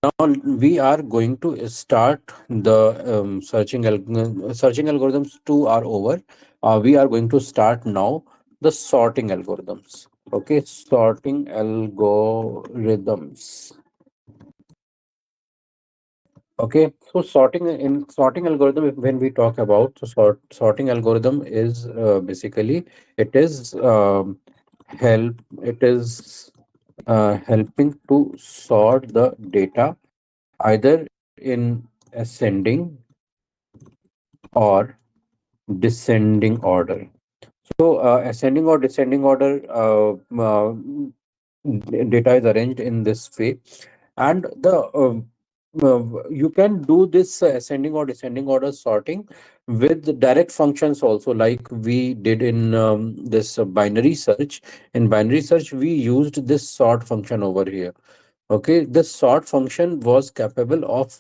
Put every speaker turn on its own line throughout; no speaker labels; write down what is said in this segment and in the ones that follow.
Now we are going to start the searching algorithms two are over. We are going to start now the sorting algorithms. Okay, sorting algorithms. Okay, so sorting algorithm, when we talk about sorting algorithm is basically it is it is helping to sort the data either in ascending or descending order. So, ascending or descending order data is arranged in this way, and the you can do this ascending or descending order sorting with direct functions also, like we did in this binary search. In binary search, we used this sort function over here. Okay, the sort function was capable of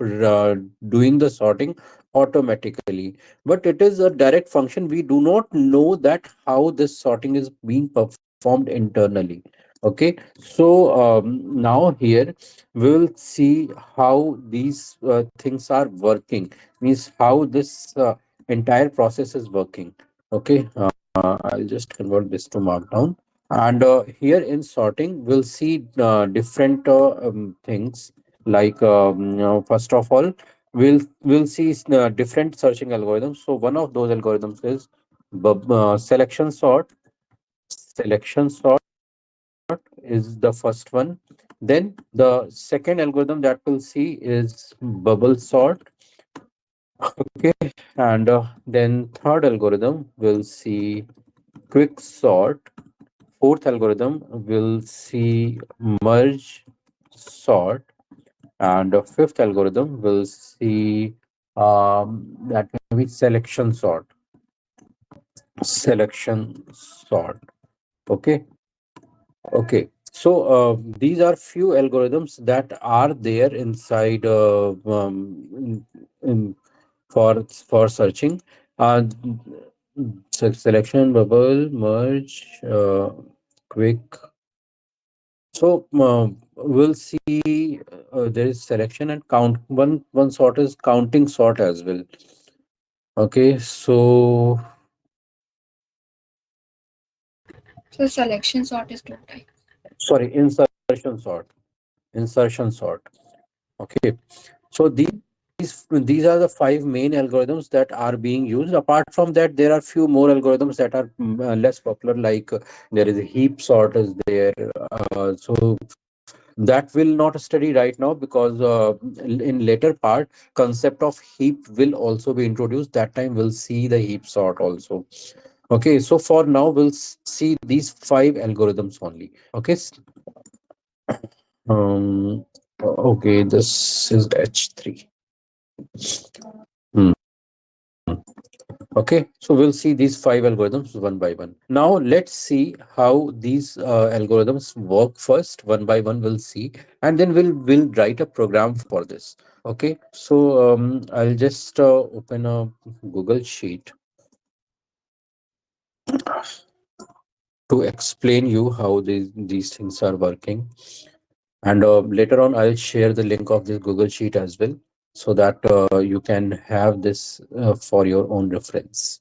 doing the sorting automatically, but it is a direct function. We do not know that how this sorting is being performed internally. Okay, so now here we will see how these things are working, means how this entire process is working. Okay, I'll just convert this to markdown. And here in sorting, we'll see different things like first of all, we'll see different searching algorithms. So one of those algorithms is selection sort. Selection sort is the first one. Then the second algorithm that we'll see is bubble sort. Okay, and then third algorithm we'll see quick sort. Fourth algorithm will see merge sort, and the fifth algorithm will see that may be selection sort. Selection sort. Okay. Okay. So these are few algorithms that are there inside for searching. Uh, Selection, bubble, merge, quick. So we'll see there is selection and count. One sort is counting sort as well. Okay, so
So selection sort is two types.
sorry, insertion sort. Insertion sort. Okay, so these are the five main algorithms that are being used. Apart from that, there are few more algorithms that are less popular, like there is a heap sort is there. So that will not study right now, because in later part concept of heap will also be introduced. That time we'll see the heap sort also. Okay, so for now we'll see these five algorithms only. Okay. um okay, this is h3. Okay, so we'll see these five algorithms one by one. Now let's see how these algorithms work first, one by one. We'll see, and then we'll write a program for this. Okay, so I'll just open a Google Sheet to explain you how these things are working, and later on I'll share the link of this Google Sheet as well, so that you can have this for your own reference.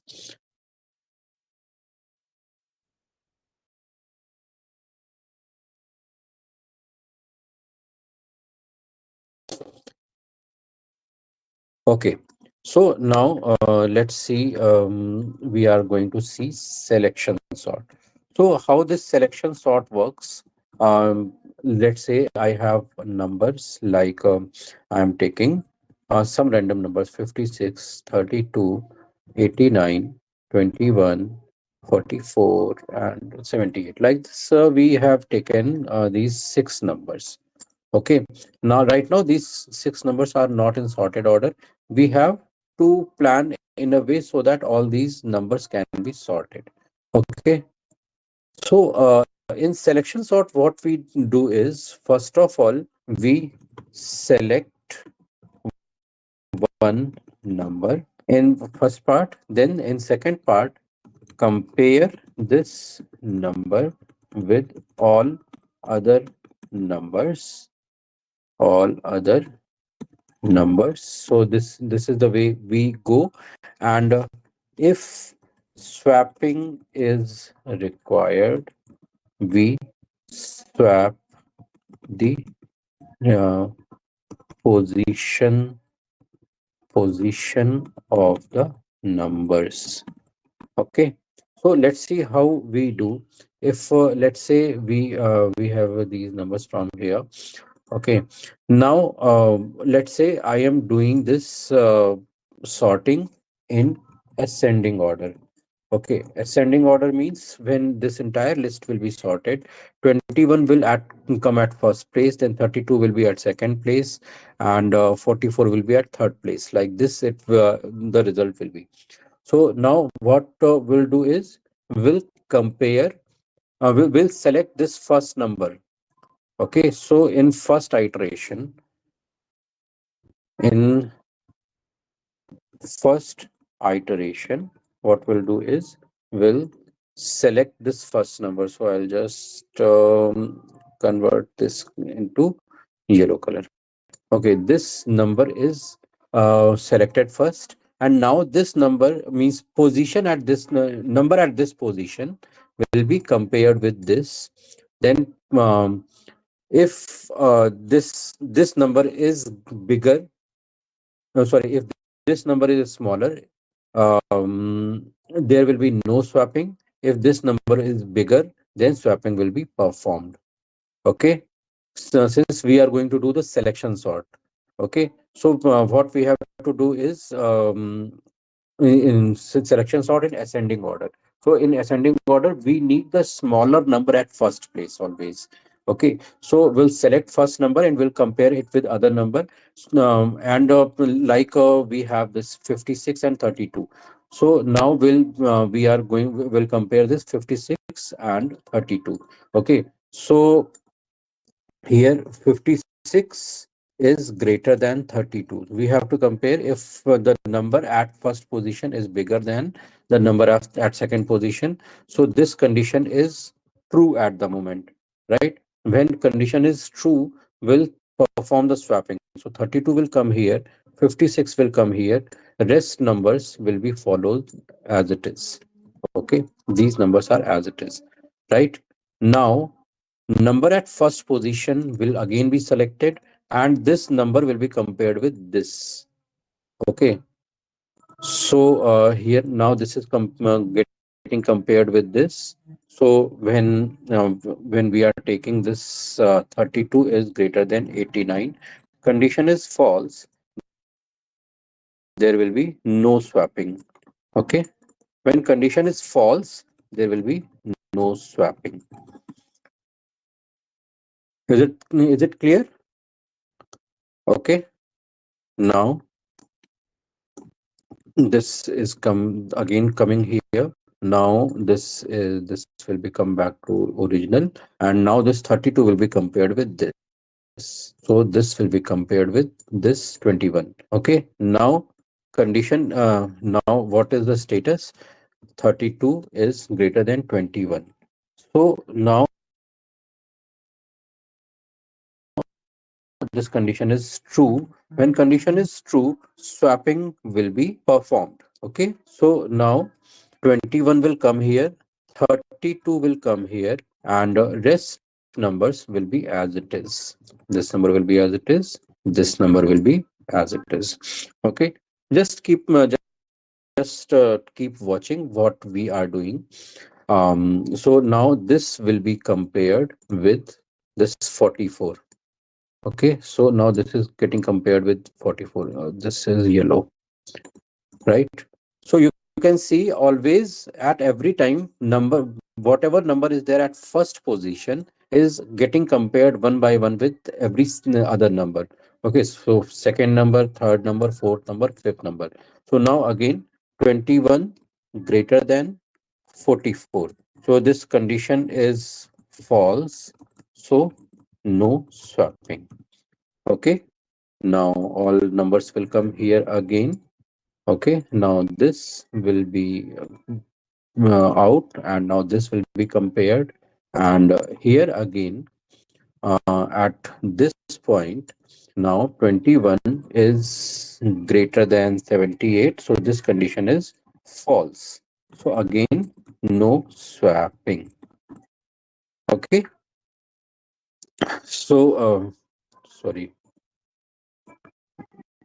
Okay, so now let's see. We are going to see selection sort. So how this selection sort works? Let's say I have numbers like I'm taking some random numbers: 56, 32, 89, 21, 44, and 78. Like this, we have taken these six numbers. Okay. Now, right now, these six numbers are not in sorted order. We have to plan in a way so that all these numbers can be sorted. Okay. So, in selection sort, what we do is, first of all, we select one number in first part. Then, in second part, compare this number with all other numbers. all other numbers. So this is the way we go. And if swapping is required, we swap the uh, position position of the numbers. Okay, so let's see how we do. If let's say we have these numbers from here. Okay, now let's say I am doing this sorting in ascending order. Okay, ascending order means when this entire list will be sorted, 21 will come at first place, then 32 will be at second place, and 44 will be at third place. Like this, the result will be. So now what we'll do is we'll compare, we'll select this first number. Okay, so in first iteration, in first iteration, what we'll do is we'll select this first number. So I'll just convert this into yellow color. Okay, this number is selected first, and now this number means position at this number at this position will be compared with this. Then, if this number is bigger, no, sorry, if this number is smaller, there will be no swapping. If this number is bigger, then swapping will be performed. Okay, so since we are going to do the selection sort. Okay, so what we have to do is selection sort in ascending order. So in ascending order, we need the smaller number at first place always. Okay, so we'll select first number and we'll compare it with other number. And like we have this 56 and 32. So now we'll compare this 56 and 32. Okay, so here 56 is greater than 32. We have to compare if the number at first position is bigger than the number at second position. So this condition is true at the moment, right? When condition is true, we'll perform the swapping. So 32 will come here, 56 will come here, rest numbers will be followed as it is. Okay, these numbers are as it is, right? Now number at first position will again be selected, and this number will be compared with this. Okay, so here now this is getting compared with this. So when we are taking this 32 is greater than 89, condition is false, there will be no swapping. Okay, when condition is false, there will be no swapping. Is it clear? Okay, now this is coming here. Now this will be come back to original, and now this 32 will be compared with this. So this will be compared with this 21. Okay, now condition, now what is the status? 32 is greater than 21. So now this condition is true. When condition is true, swapping will be performed. Okay, so now 21 will come here, 32 will come here, and rest numbers will be as it is. This number will be as it is. This number will be as it is. Okay, just keep watching what we are doing. So now this will be compared with this 44. Okay, so now this is getting compared with 44. This is yellow, right? So you can see always at every time number, whatever number is there at first position is getting compared one by one with every other number. Okay, so second number, third number, fourth number, fifth number. So now again 21 greater than 44. So this condition is false. So no swapping. Okay, now all numbers will come here again. Okay, now this will be out, and now this will be compared. And here again, at this point, now 21 is greater than 78. So this condition is false. So again, no swapping. Okay. So, sorry,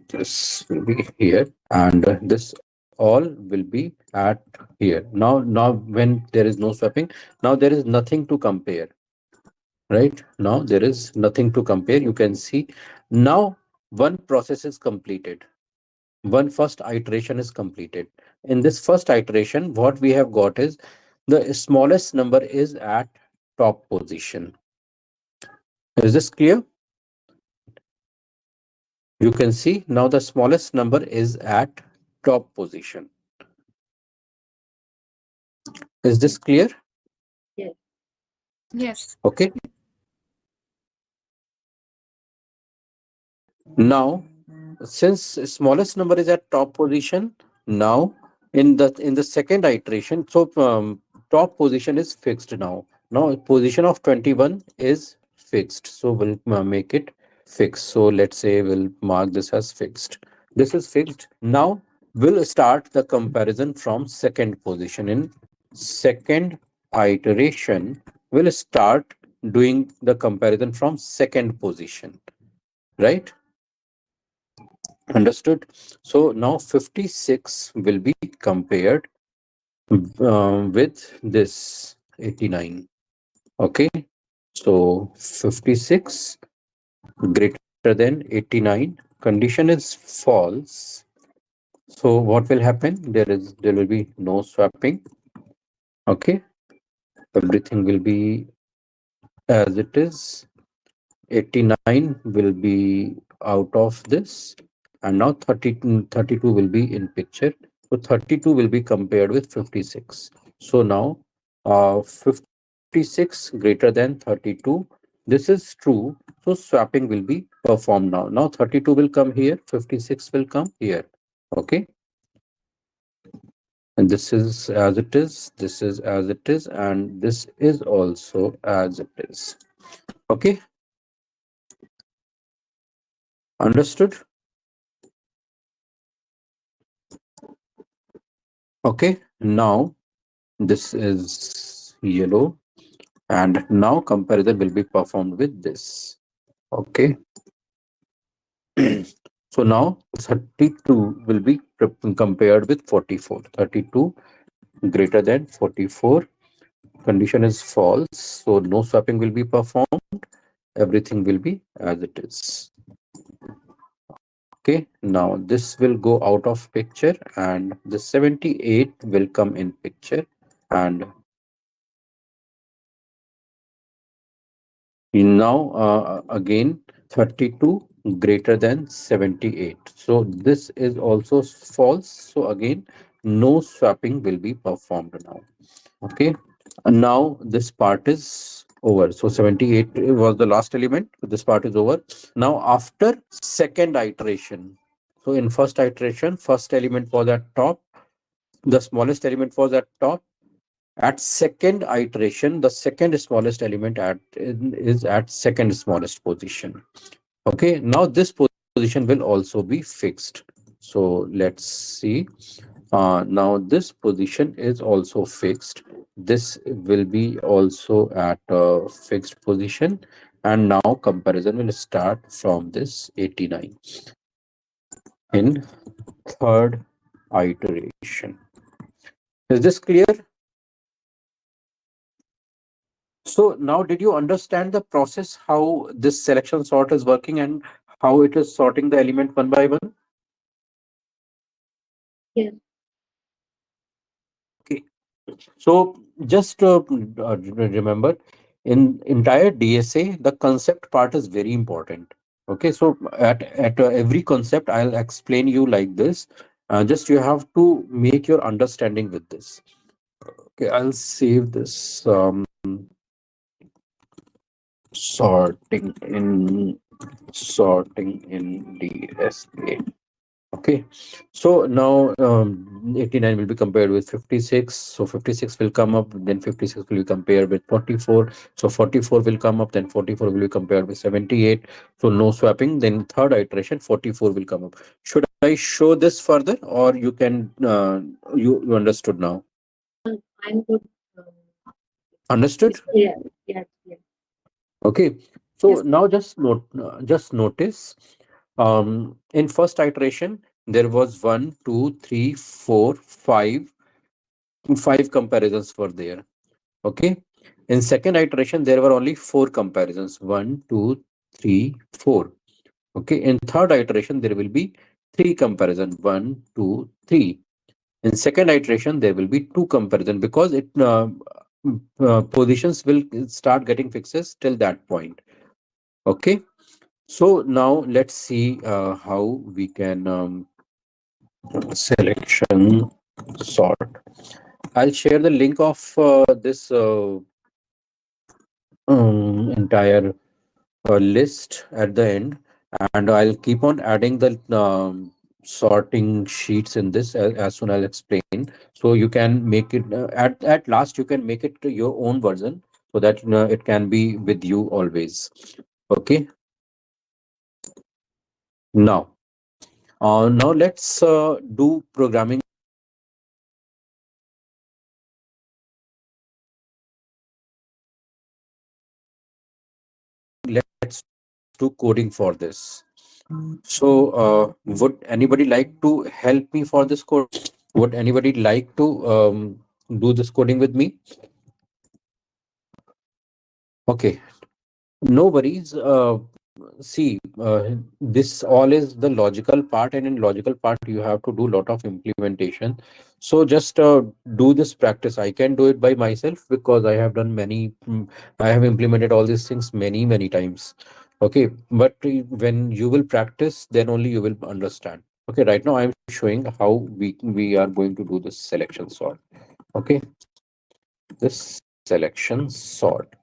this will be here, and this all will be at here. Now, when there is no swapping, now there is nothing to compare. Right now, there is nothing to compare. You can see now one process is completed. One first iteration is completed. In this first iteration, what we have got is the smallest number is at top position. Is this clear? You can see now the smallest number is at top position. Is this clear?
Yes.
Okay. Now, since smallest number is at top position, now in the second iteration, so top position is fixed now. Now position of 21 is fixed. So we'll make it fixed. So let's say we'll mark this as fixed. This is fixed. Now we'll start the comparison from second position. In second iteration, we'll start doing the comparison from second position. Right? Understood. So now 56 will be compared with this 89. Okay. So 56 greater than 89. Condition is false. So what will happen? There will be no swapping. Okay. Everything will be as it is. 89 will be out of this, and now 32 will be in picture. So 32 will be compared with 56. So now 56 greater than 32. This is true. So swapping will be performed now. Now 32 will come here, 56 will come here. Okay. And this is as it is, this is as it is, and this is also as it is. Okay. Understood? Okay. Now this is yellow, and now comparison will be performed with this. Okay. So now 32 will be compared with 44. 32 greater than 44. Condition is false. So no swapping will be performed. Everything will be as it is. Okay. Now this will go out of picture, and the 78 will come in picture, and now again 32 greater than 78. So this is also false. So again, no swapping will be performed now. Okay. Now this part is over. So 78 was the last element. This part is over. Now after second iteration. So in first iteration, first element was at top. The smallest element was at top. At second iteration, the second smallest element is at second smallest position. Okay, now this position will also be fixed. So let's see. Now this position is also fixed. This will be also at a fixed position. And now comparison will start from this 89 in third iteration. Is this clear? So now did you understand the process, how this selection sort is working and how it is sorting the element one by one?
Yes.
Okay. So just remember, in entire DSA, the concept part is very important. Okay. So at every concept, I'll explain you like this. Just you have to make your understanding with this. Okay. I'll save this sorting in sorting in DSA. Okay, so now 89 will be compared with 56. So 56 will come up, then 56 will be compared with 44. So 44 will come up, then 44 will be compared with 78. So no swapping. Then third iteration, 44 will come up. Should I show this further, or you can you understood now?
I'm good.
Understood?
It's clear. Yeah, clear.
Okay. So
Yes.
now just notice in first iteration there was one, two, three, four, five comparisons were there. Okay. In second iteration there were only four comparisons. One, two, three, four. Okay. In third iteration there will be three comparison. One, two, three. In second iteration there will be two comparison because it positions will start getting fixes till that point. Okay. So now let's see how we can selection sort. I'll share the link of this entire list at the end, and I'll keep on adding the sorting sheets in this as soon I'll explain. So you can make it at last you can make it to your own version so that it can be with you always. Okay. Now, now let's do programming. Let's do coding for this. So, would anybody like to help me for this code? Would anybody like to do this coding with me? Okay, no worries. See, this all is the logical part, and in logical part, you have to do lot of implementation. So just do this practice. I can do it by myself because I have done many. I have implemented all these things many times. Okay, but when you will practice, then only you will understand. Okay, right now I'm showing how we are going to do this selection sort. Okay, this selection sort.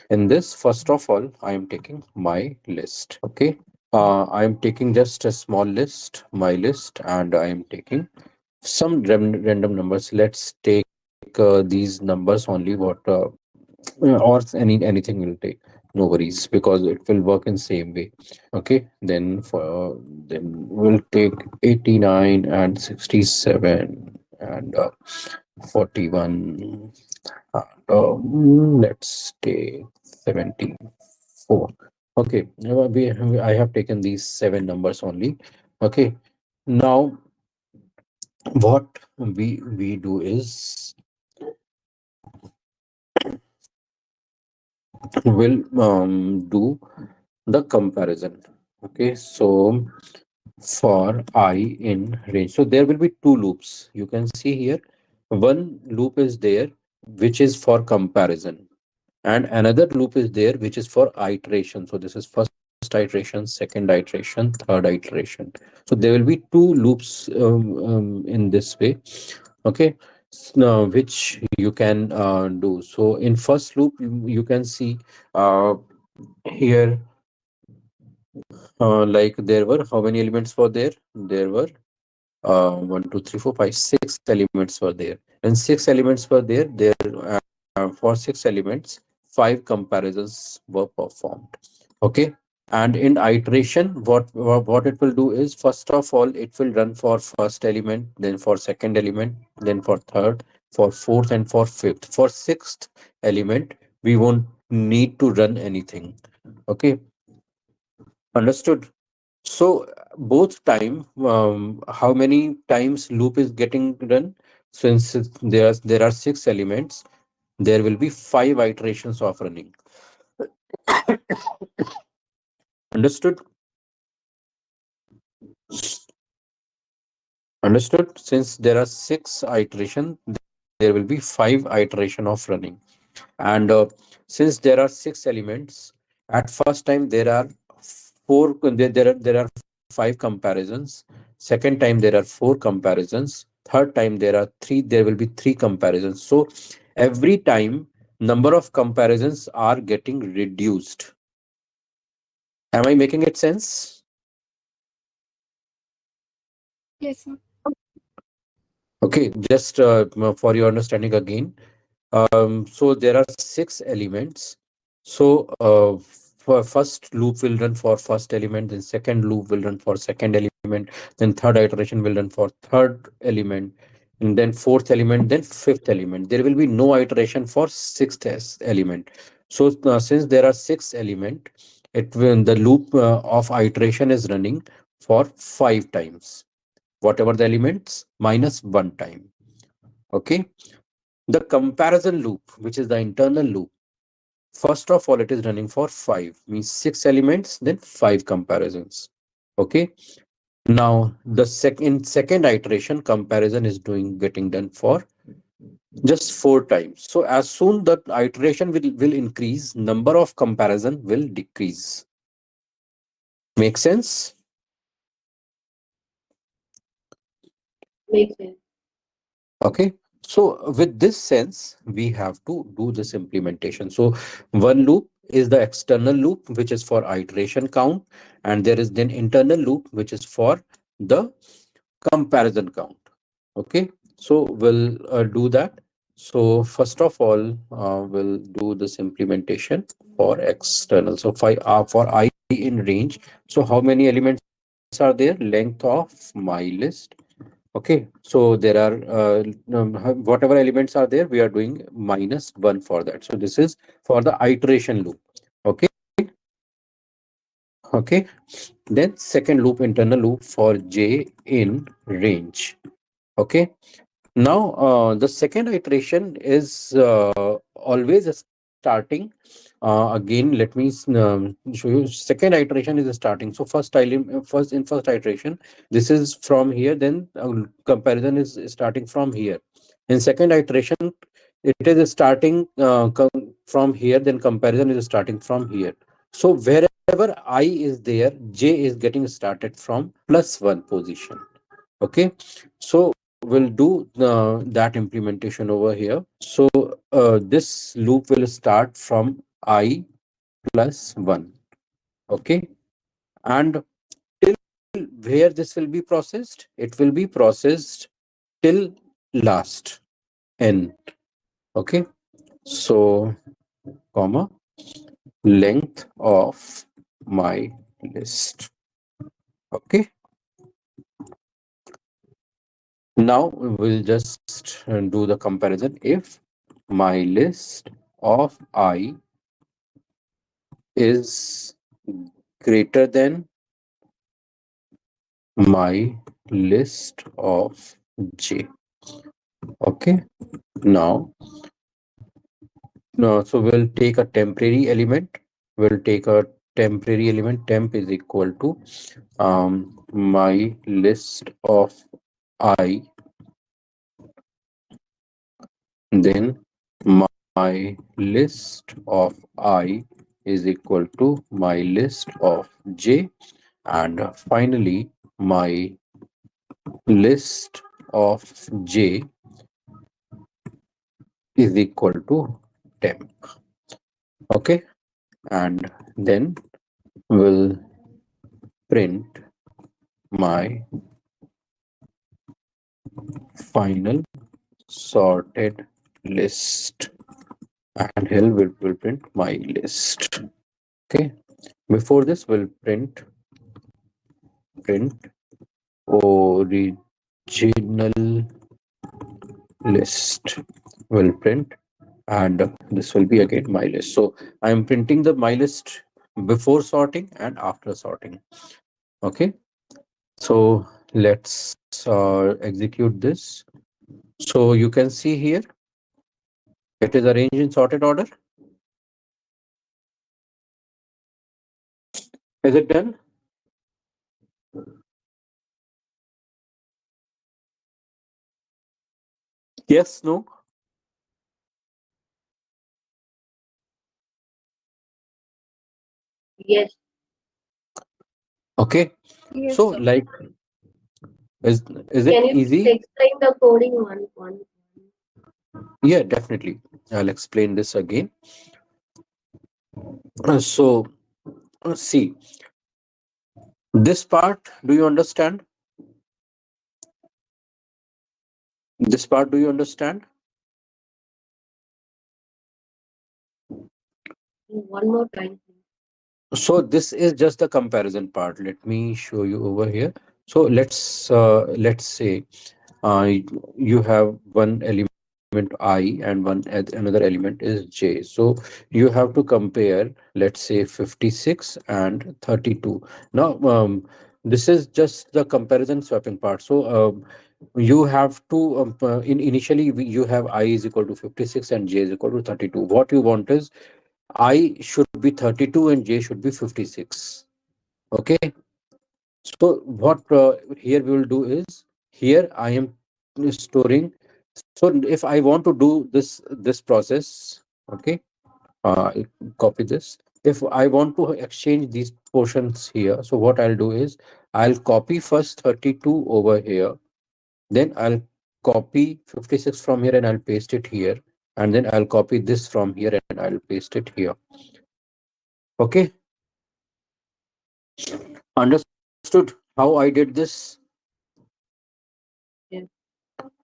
In this, first of all, I am taking my list. Okay. I am taking just a small list, my list, and I am taking some random numbers. Let's take these numbers only. What or anything will take. No worries because it will work in same way. Okay. Then we'll take 89 and 67 and 41. Let's take 74. Okay, I have taken these seven numbers only. Okay, now what we do is we'll do the comparison. Okay, so for I in range, so there will be two loops. You can see here, one loop is there which is for comparison, and another loop is there which is for iteration. So this is first iteration, second iteration, third iteration. So there will be two loops in this way. Okay. Now which you can do. So in first loop you can see here like there were how many elements were there. There were one, two, three, four, five, six elements were there. And six elements were there. For six elements, five comparisons were performed. Okay. And in iteration, what it will do is first of all, it will run for first element, then for second element, then for third, for fourth, and for fifth. For sixth element, we won't need to run anything. Okay. Understood? So both time, how many times loop is getting run? Since there are six elements, there will be five iterations of running. Understood? Understood? Since there are six iteration, there will be five iteration of running. And since there are six elements, at first time there are there are five comparisons. Second time there are four comparisons. Third time there will be three comparisons. So every time number of comparisons are getting reduced. Am I making it sense?
Yes, sir.
Okay, just for your understanding again. So there are six elements. So for first loop will run for first element, then second loop will run for second element, then third iteration will run for third element, and then fourth element, then fifth element. There will be no iteration for sixth element. So since there are six element, it will the loop of iteration is running for five times. Whatever the elements minus one time. Okay. The comparison loop, which is the internal loop, first of all, it is running for five, means six elements, then five comparisons. Okay. Now the second iteration comparison is doing getting done for just four times. So as soon the iteration will increase, number of comparison will decrease. Make sense?
Makes sense.
Okay. So with this sense, we have to do this implementation. So one loop is the external loop, which is for iteration count, and there is then internal loop, which is for the comparison count. Okay. So we'll do that. So first of all, we'll do this implementation for external. So for I in range. So how many elements are there? Length of my list. Okay, so there are whatever elements are there, we are doing minus one for that. So this is for the iteration loop. Okay, okay. Then second loop, internal loop for j in range. Okay. Now, the second iteration is always starting. Again, let me show you. Second iteration is starting. So first iteration, this is from here. Then comparison is starting from here. In second iteration, it is starting from here. Then comparison is starting from here. So wherever I is there, j is getting started from plus one position. Okay, so we'll do that implementation over here. So this loop will start from I plus 1. Okay, and till where this will be processed, it will be processed till last n. Okay, so comma length of my list. Okay, now we'll just do the comparison. If my list of I is greater than my list of j. Okay, now, no, so we'll take a temporary element. We'll take a temporary element. Temp is equal to my list of I, then my list of I is equal to my list of j, and finally my list of j is equal to temp. Okay, and then we'll print my final sorted list, and here we'll print my list. Okay, before this we'll print original list. We'll print, and this will be again my list. So I am printing the my list before sorting and after sorting. Okay, so let's execute this. So you can see here it is arranged in sorted order. Is it done? Yes, no?
Yes.
Okay,
Yes,
so
sir.
like, is is
Can
it
you
easy?
explain the coding one?
Yeah, definitely. I'll explain this again. So see, this part, do you understand? This part, do you understand?
One more time, please.
So this is just the comparison part. Let me show you over here. So let's say uh, you have one element I and another element is j. So you have to compare, let's say 56 and 32. Now this is just the comparison swapping part. So you have to initially you have I is equal to 56 and j is equal to 32. What you want is I should be 32 and j should be 56. Okay. So what here we will do is, here I am storing. So if I want to do this process, okay, I'll copy this. If I want to exchange these portions here, so what I'll do is I'll copy first 32 over here, then I'll copy 56 from here and I'll paste it here, and then I'll copy this from here and I'll paste it here. Okay, understood how I did this?
Yes.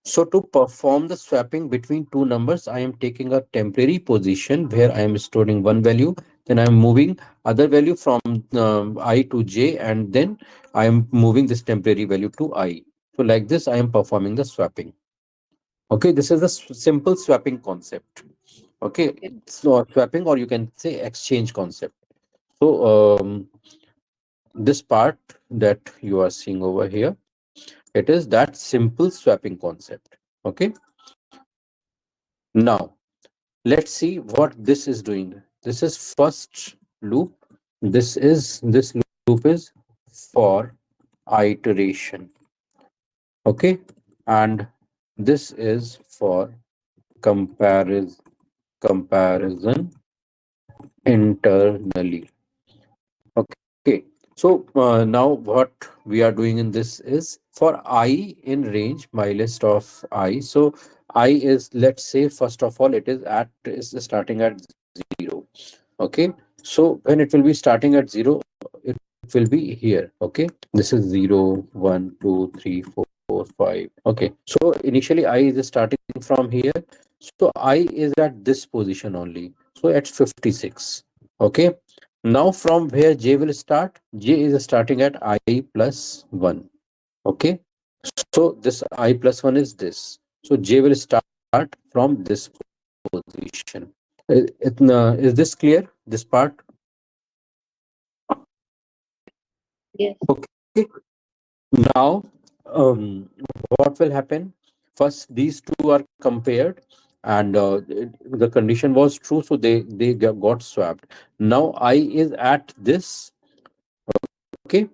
So to perform the swapping between two numbers, I am taking a temporary position where I am storing one value, then I am moving other value from I to j, and then I am moving this temporary value to I. So like this, I am performing the swapping. Okay, this is the simple swapping concept. Okay,
Okay.
so swapping, or you can say exchange concept. So this part that you are seeing over here, it is that simple swapping concept. Okay, now let's see what this is doing. This is first loop. This loop is for iteration. Okay, and this is for comparison internally. Okay, so now what we are doing in this is for I in range, my list of I. So I is, let's say, first of all, it is starting at 0. Okay, so when it will be starting at 0, it will be here. Okay, this is 0, 1, 2, 3, 4, 5. Okay, so initially I is starting from here. So I is at this position only. So at 56. Okay, now from where j will start, j is starting at I plus 1. Okay, so this I plus 1 is this. So j will start from this position. Is this clear? This part?
Yes.
Okay. Now, what will happen? First, these two are compared, and the condition was true, so got swapped. Now, I is at this. Okay,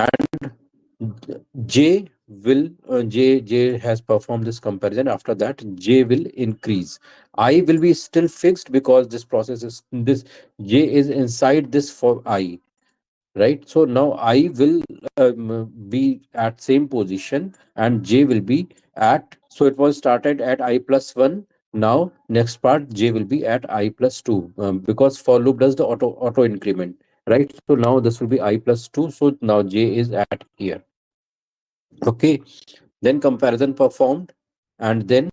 and J will J has performed this comparison. After that, J will increase. I will be still fixed because this process is this J is inside this for I, right? So now I will be at same position and j will be at, so it was started at I plus 1. Now next part, j will be at I plus 2, because for loop does the auto increment, right? So now this will be I plus 2, so now j is at here. Okay, then comparison performed, and then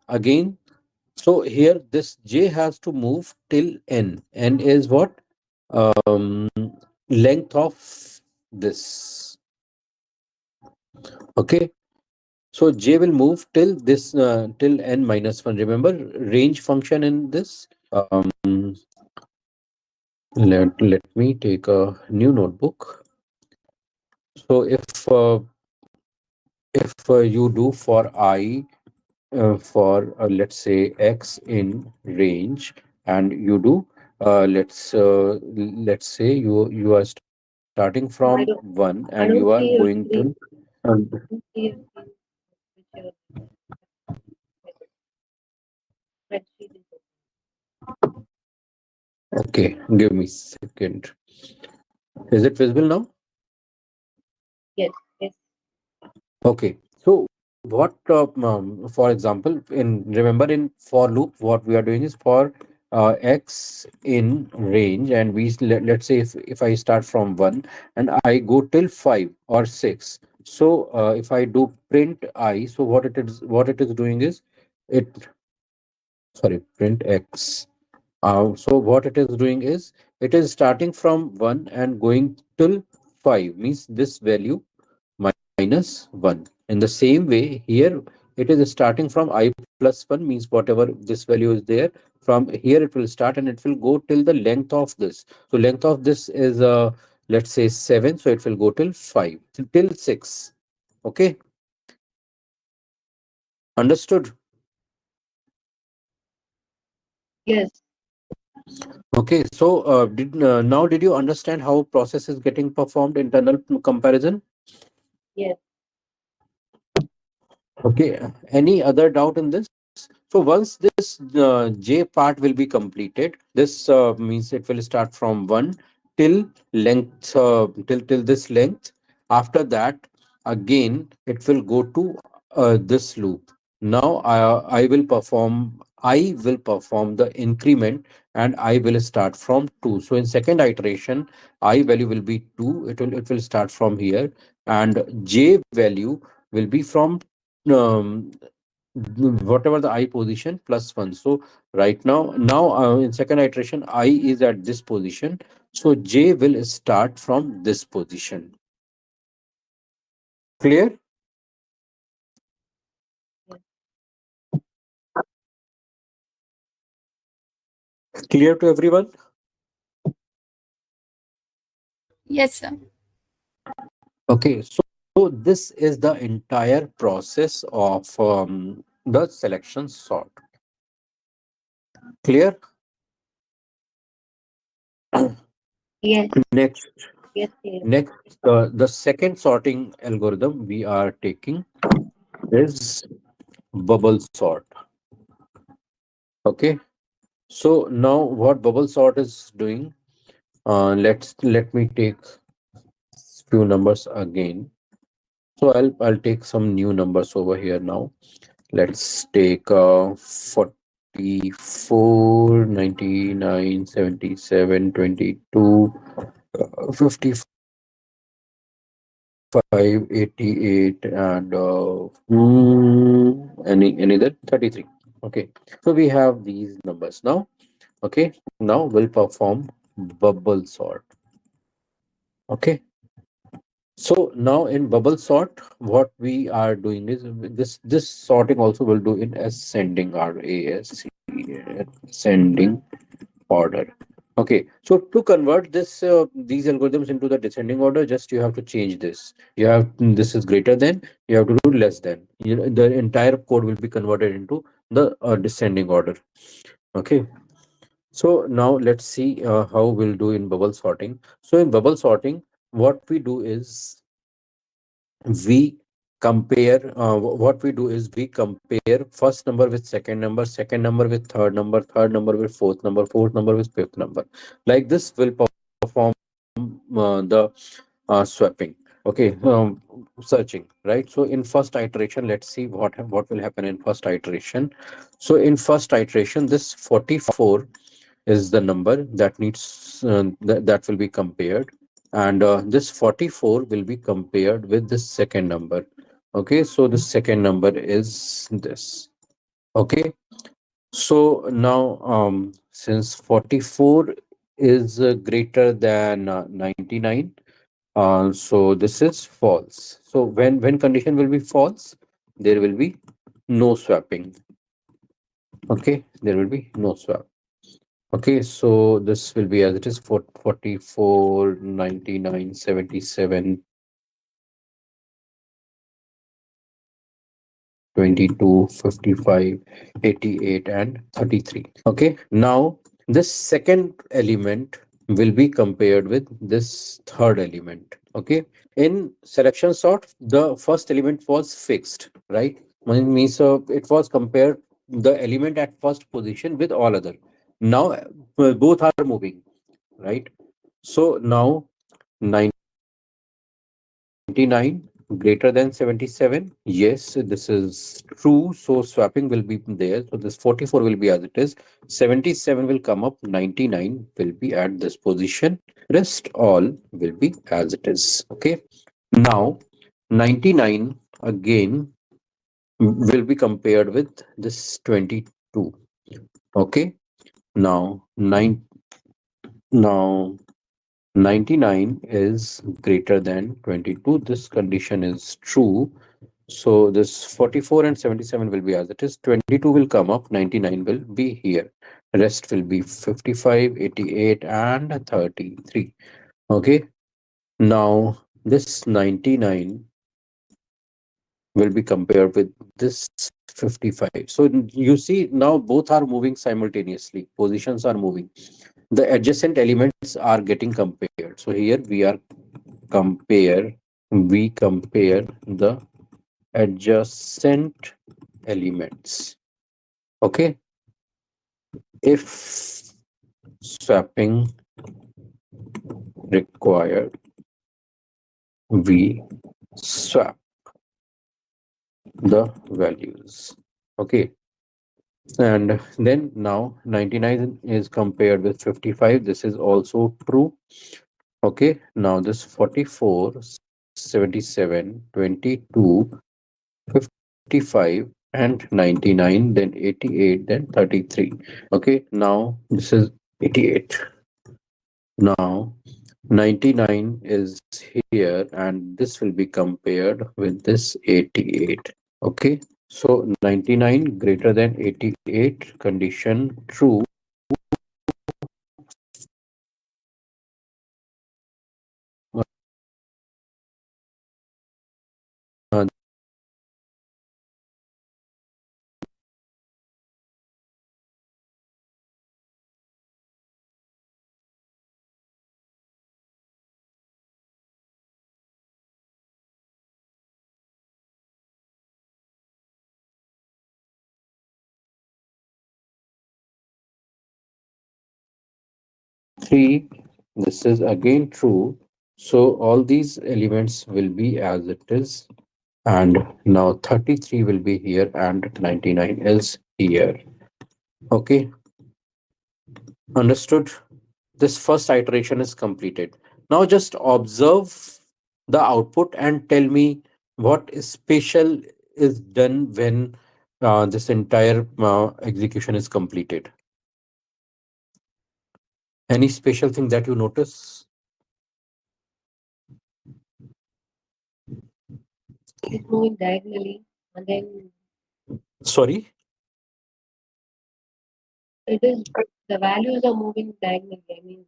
again, so here this j has to move till n is what, um length of this. Okay, so j will move till this, till n minus 1. Remember range function in this. Let me take a new notebook. So if you do for I, for let's say x in range, and you do let's say you are starting from
I
1
don't.
and you are
I don't
going
see
to
your screen.
um,
I don't see your screen. Whichever spreadsheet is open.
okay, give me a second. Is it visible now?
Yes. Yes.
Okay. So what, for example, in remember in for loop, what we are doing is for x in range, and let's say if I start from 1 and I go till 5 or 6. So if I do print I, so what it is doing is it sorry print X. So what it is doing is it is starting from 1 and going till 5, means this value minus 1. In the same way, here it is starting from I plus 1, means whatever this value is there, from here it will start and it will go till the length of this. So length of this is let's say 7, so it will go till 5, till 6. Okay, understood?
Yes.
Okay, so did you understand how process is getting performed, internal comparison?
Yes.
Okay, any other doubt in this? So once this J part will be completed, this means it will start from 1 till length, till this length. After that, again, it will go to this loop. Now I will perform the increment and I will start from 2. So in second iteration, I value will be 2. It will start from here, and J value will be from um, whatever the I position plus 1. So right now in second iteration I is at this position, so J will start from this position. Clear?
Yes.
Clear to everyone?
Yes, sir.
Okay, so this is the entire process of the selection sort. Clear?
Yes.
Next,
Yes. Yes.
the second sorting algorithm we are taking is bubble sort. Okay, so now what bubble sort is doing? Let me take few numbers again. So I'll take some new numbers over here now. Let's take 44, 99, 77, 22, 55, 88, and any that 33. Okay, so we have these numbers now. Okay, now we'll perform bubble sort. Okay. So now in bubble sort, what we are doing is this sorting also will do in ascending ascending order. Okay, so to convert these algorithms into the descending order, just you have to change this. You have this is greater than, you have to do less than. You know, the entire code will be converted into the descending order. Okay, so now let's see how we'll do in bubble sorting. So in bubble sorting, what we do is we compare what we do is we compare first number with second number with third number with fourth number with fifth number. Like this will perform the swapping. Okay, searching, right? So in first iteration, let's see what will happen in first iteration. So in first iteration, this 44 is the number that needs that will be compared, and this 44 will be compared with the second number. Okay, so the second number is this. Okay, so now since 44 is greater than 99, so this is false. So when condition will be false, there will be no swapping. Okay, there will be no swap. Okay, so this will be as it is for 44, 99, 77, 22, 55, 88, and 33. Okay, now this second element will be compared with this third element. Okay, in selection sort, the first element was fixed, right? Means it was compared the element at first position with all other. Now both are moving, right? So now 99 greater than 77. Yes, this is true. So swapping will be there. So this 44 will be as it is. 77 will come up. 99 will be at this position. Rest all will be as it is. Okay. Now 99 again will be compared with this 22. Okay. Now 99 is greater than 22. This condition is true. So this 44 and 77 will be as it is. 22 will come up, 99 will be here. Rest will be 55, 88, and 33. Okay. Now this 99 will be compared with this 55. So you see now both are moving simultaneously. Positions are moving. The adjacent elements are getting compared. So here compare we compare the adjacent elements. Okay. If swapping required, we swap the values. Okay. And then now 99 is compared with 55. This is also true. Okay. Now this 44, 77, 22, 55, and 99, then 88, then 33. Okay. Now this is 88. Now 99 is here, and this will be compared with this 88. Okay. So 99 greater than 88 condition true. Uh, 3, this is again true. So all these elements will be as it is. And now 33 will be here and 99 is here. Okay. Understood? This first iteration is completed. Now just observe the output and tell me what is special is done when this entire execution is completed. Any special thing that you notice?
It's moving diagonally, and then
Sorry?
it is the values are moving diagonally. I mean,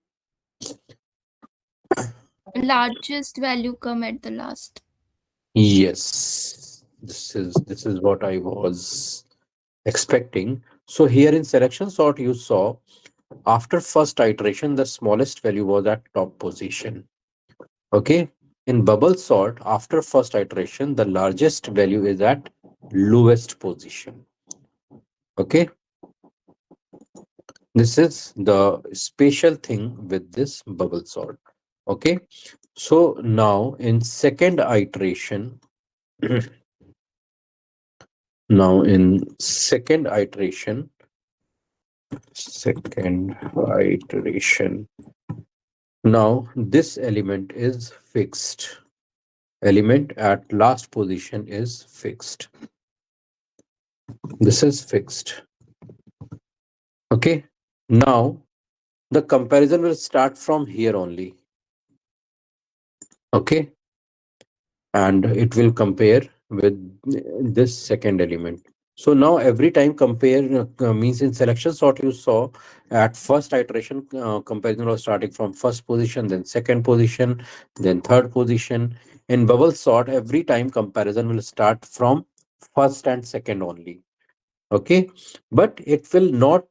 Largest value come at the last.
Yes. This is what I was expecting. So here in selection sort you saw after first iteration the smallest value was at top position. Okay. In bubble sort, after first iteration, the largest value is at lowest position. Okay. This is the special thing with this bubble sort. Okay. So now in second iteration, now in second iteration, now this element is fixed. Element at last position is fixed. This is fixed. Okay. Now the comparison will start from here only. Okay. And it will compare with this second element. So now every time compare means in selection sort you saw at first iteration comparison was starting from first position, then second position, then third position. In bubble sort every time comparison will start from first and second only. Okay. But it will not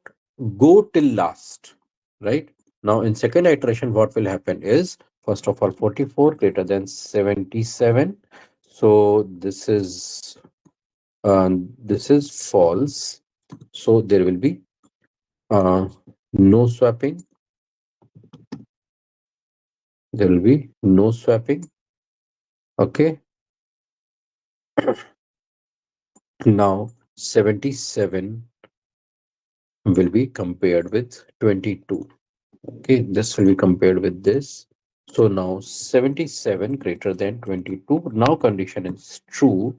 go till last, right? Now in second iteration what will happen is first of all 44 greater than 77. So this is false. So there will be uh, no swapping. There will be no swapping. Okay. Now 77 will be compared with 22. Okay, this will be compared with this. So now 77 greater than 22. Now condition is true.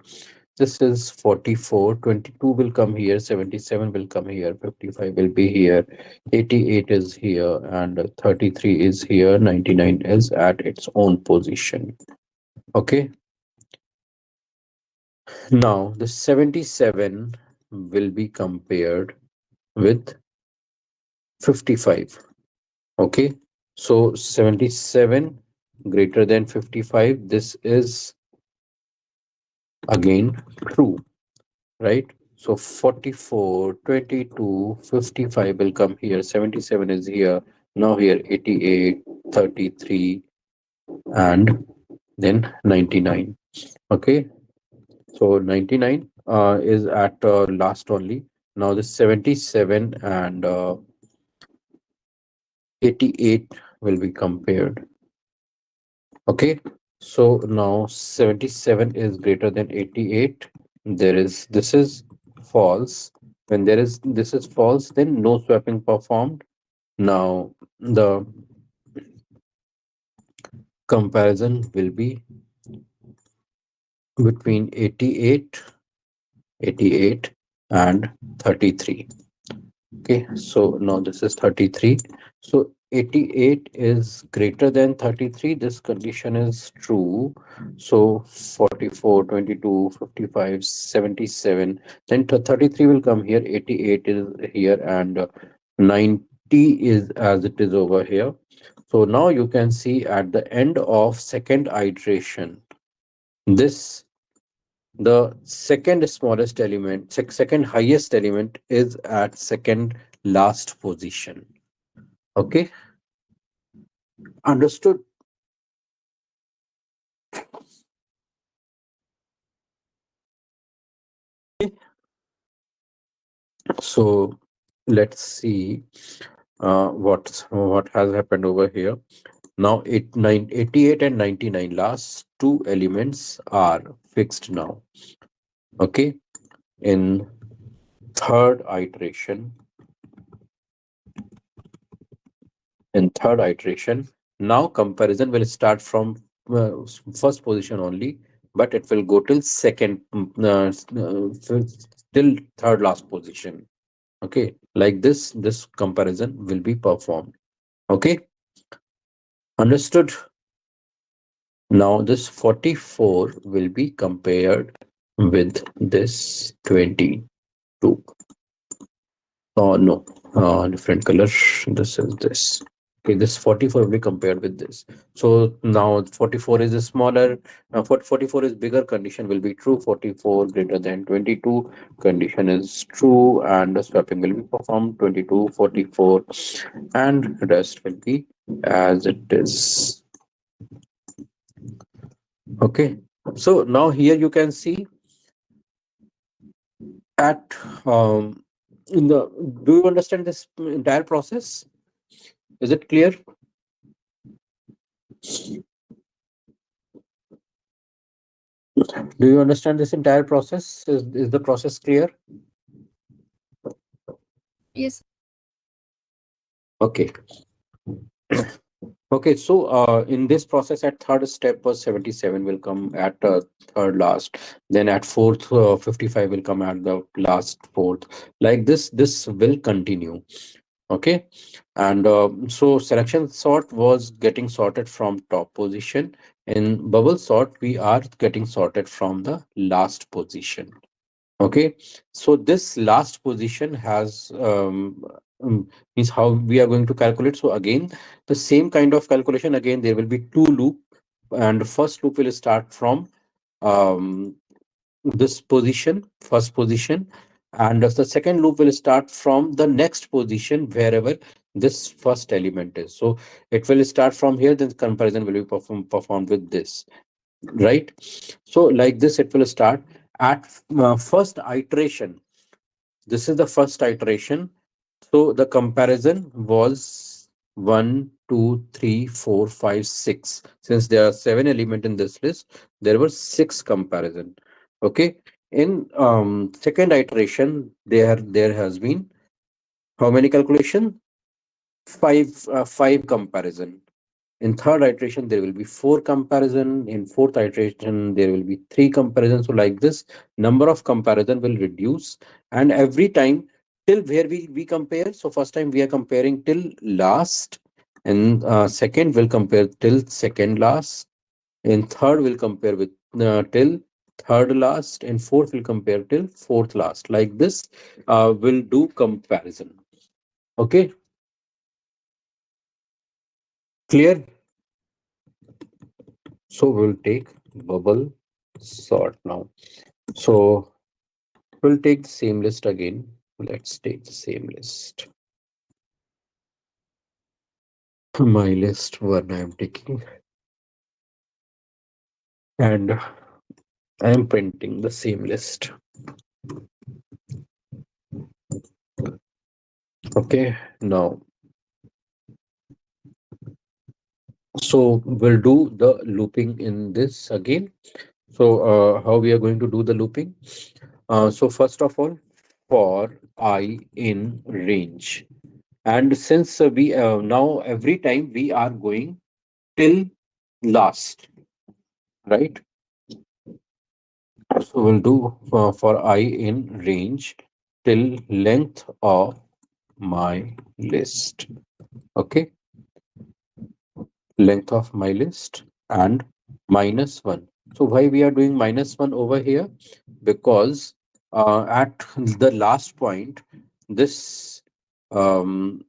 This is 44. 22 will come here. 77 will come here. 55 will be here. 88 is here. And 33 is here. 99 is at its own position. Okay. Now the 77 will be compared with 55. Okay. So 77 greater than 55. This is again true, right? So 44, 22, 55 will come here. 77 is here. Now here 88, 33, and then 99. Okay. So 99 is at last only. Now the 77 and 88 will be compared. Okay. So now 77 is greater than 88. This is false. When this is false, then no swapping performed. Now the comparison will be between 88 and 33. Okay, so now this is 33. So 88 is greater than 33. This condition is true. So 44, 22, 55, 77. Then 33 will come here. 88 is here and 90 is as it is over here. So now you can see at the end of second iteration, this the second smallest element, second highest element is at second last position. Okay, understood. So let's see what has happened over here. Now 88 and 99 last two elements are fixed now. Okay, in third iteration, now comparison will start from first position only, but it will go till second, till third last position. Okay, like this comparison will be performed. Okay, understood. Now this 44 will be compared with this 22. Oh no, different color. This is this. Okay, this 44 will be compared with this. So now 44 is a smaller, 44 is bigger, condition will be true. 44 greater than 22, condition is true, and the swapping will be performed 22, 44, and rest will be as it is. Okay, so now here you can see at in the do you understand this entire process? Is it clear? Do you understand this entire process? Is the process clear?
Yes.
Okay. Okay, so in this process at third step 77 will come at third last, then at fourth 55 will come at the last fourth. Like this will continue. Okay, and so selection sort was getting sorted from top position. In bubble sort we are getting sorted from the last position. Okay, so this last position has means how we are going to calculate. So again, the same kind of calculation. Again, there will be two loop, and the first loop will start from um, this position, first position, and the second loop will start from the next position wherever this first element is. So it will start from here. Then comparison will be performed with this, right? So like this, it will start at first iteration. This is the first iteration. So the comparison was 1, 2, 3, 4, 5, 6. Since there are 7 elements in this list, there were 6 comparison. Okay. In second iteration, there has been how many calculation? Five comparison. In third iteration, there will be four comparison. In fourth iteration, there will be three comparisons. So like this, number of comparison will reduce. And every time till where we compare. So first time we are comparing till last. And second will compare till second last. In third will compare with till third last. And fourth will compare till fourth last. Like this, will do comparison. Okay, clear? So we'll take bubble sort now. So we'll take the same list again. Let's take the same list. My list one I'm taking, and I'm printing the same list. Okay, now so we'll do the looping in this again. So how we are going to do the looping? So first of all, for I in range, and since we now every time we are going till last, right? So we'll do for I in range till length of my list. Okay, length of my list and minus one. So why we are doing minus one over here? Because at the last point, this um,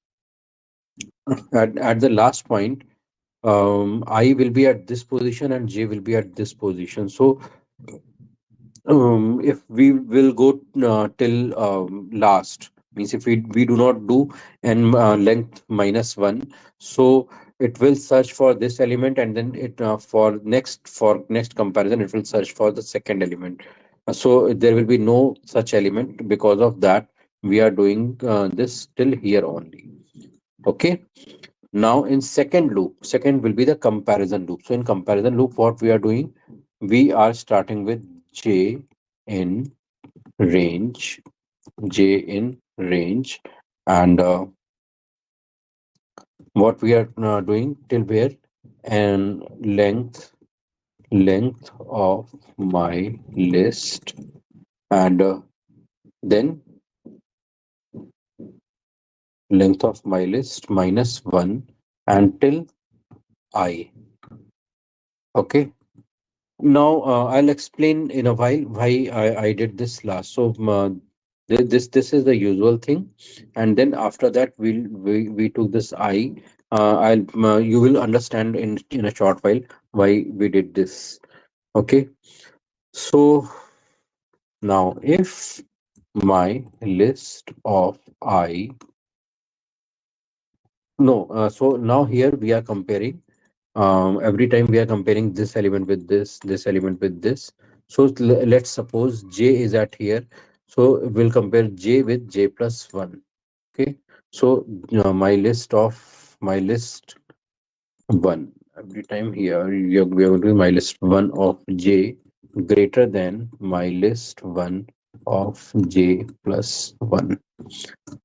at the last point, I will be at this position and J will be at this position. So if we will go till last, means if we do not do n length minus one, so it will search for this element, and then it for next comparison it will search for the second element. So there will be no such element. Because of that, we are doing this till here only. Okay. Now in second loop, second will be the comparison loop. So in comparison loop, what we are doing, we are starting with j in range, j in range, and what we are doing till where, and length of my list, and then length of my list minus one until I. Okay. Now I'll explain in a while why I did this last. So this is the usual thing, and then after that we took this I. I'll you will understand in a short while why we did this. Okay. So now if my list of I, no, so now here we are comparing. Every time we are comparing this element with this element with this. So let's suppose j is at here. So we'll compare j with j plus 1. Okay. So my list 1. Every time here we are going to do my list 1 of j greater than my list 1 of j plus 1.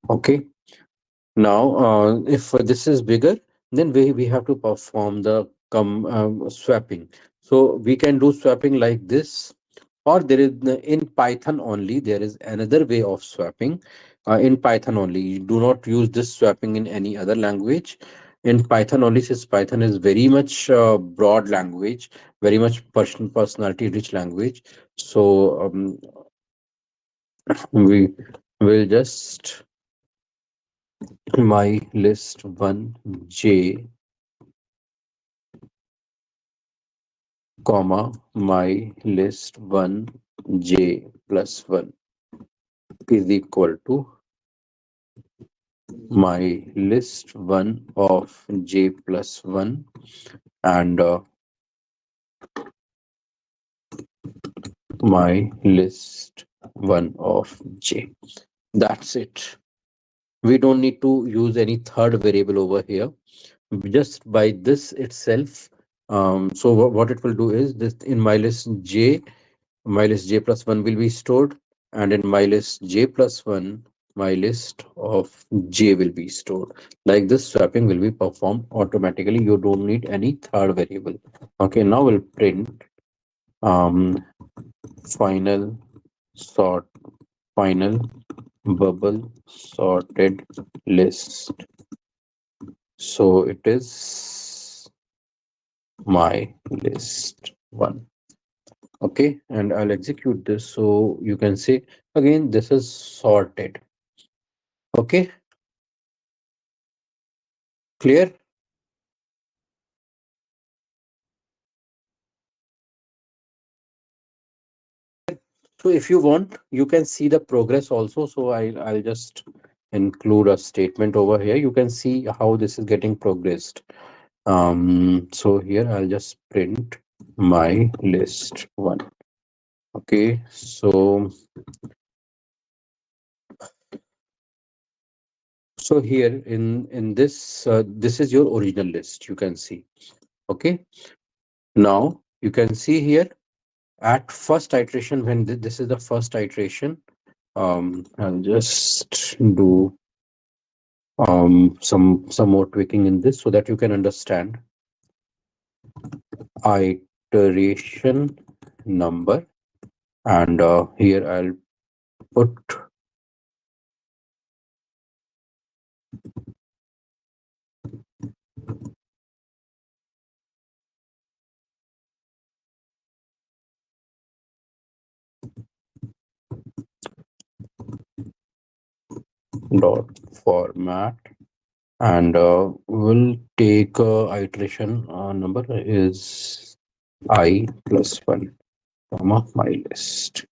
Okay. Now, if this is bigger, then we have to perform the swapping. So we can do swapping like this, or there is in Python only. There is another way of swapping. In Python only, you do not use this swapping in any other language. In Python only, since Python is very much broad language, very much personality rich language. So we will just my list 1 j comma my list 1 j plus 1 is equal to my list 1 of j plus 1, and my list 1 of j. That's it. We don't need to use any third variable over here. Just by this itself, so what it will do is this in my list j, my list j plus 1 will be stored, and in my list j plus 1 my list of j will be stored. Like this, swapping will be performed automatically. You don't need any third variable. Okay, now we'll print um final sort final bubble sorted list. So it is my list one. Okay, and I'll execute this. So you can say again, this is sorted. Okay, clear? So if you want, you can see the progress also. So I'll just include a statement over here. You can see how this is getting progressed. So here I'll just print my list one. Okay, so here in this this is your original list. You can see. Okay, now you can see here at first iteration when this is the first iteration. I'll just do some more tweaking in this so that you can understand iteration number, and here I'll put dot format, and we'll take iteration number is I plus one comma my list.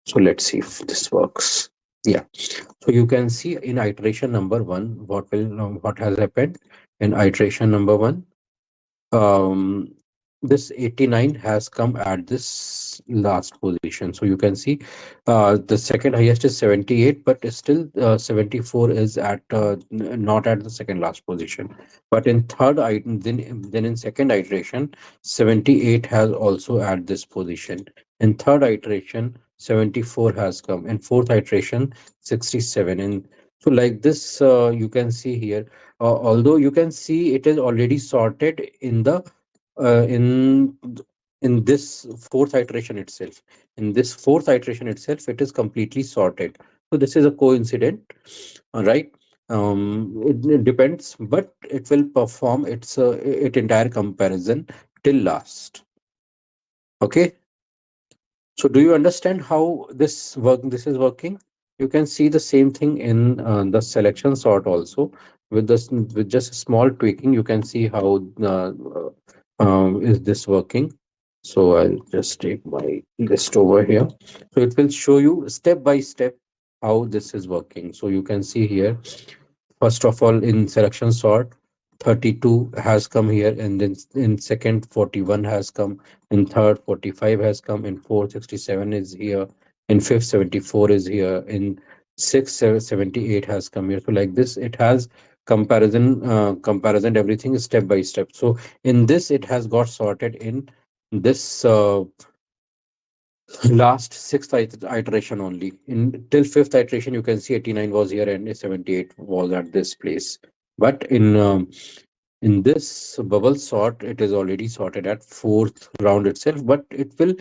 So let's see if this works. Yeah, so you can see in iteration number one what has happened in iteration number one. um this 89 has come at this last position. So you can see the second highest is 78, but still 74 is at not at the second last position. But in third item, then in second iteration, 78 has also at this position. In third iteration, 74 has come. In fourth iteration, 67. And so like this, you can see here, although you can see it is already sorted in the uh, in in this fourth iteration itself. In this fourth iteration itself, it is completely sorted. So this is a coincident, right? It depends, but it will perform its entire comparison till last. Okay. So do you understand how this is working? You can see the same thing in the selection sort also. With just a small tweaking, you can see how is this working. So I'll just take my list over here. So it will show you step by step how this is working. So you can see here, first of all, in selection sort, 32 has come here, and then in second, 41 has come, in third, 45 has come, in fourth, 67 is here, in fifth, 74 is here, in sixth, 78 has come here. So like this, it has comparison everything step by step. So in this, it has got sorted in this last sixth iteration only. In till fifth iteration, you can see 89 was here and 78 was at this place. But in this bubble sort, it is already sorted at fourth round itself. But it will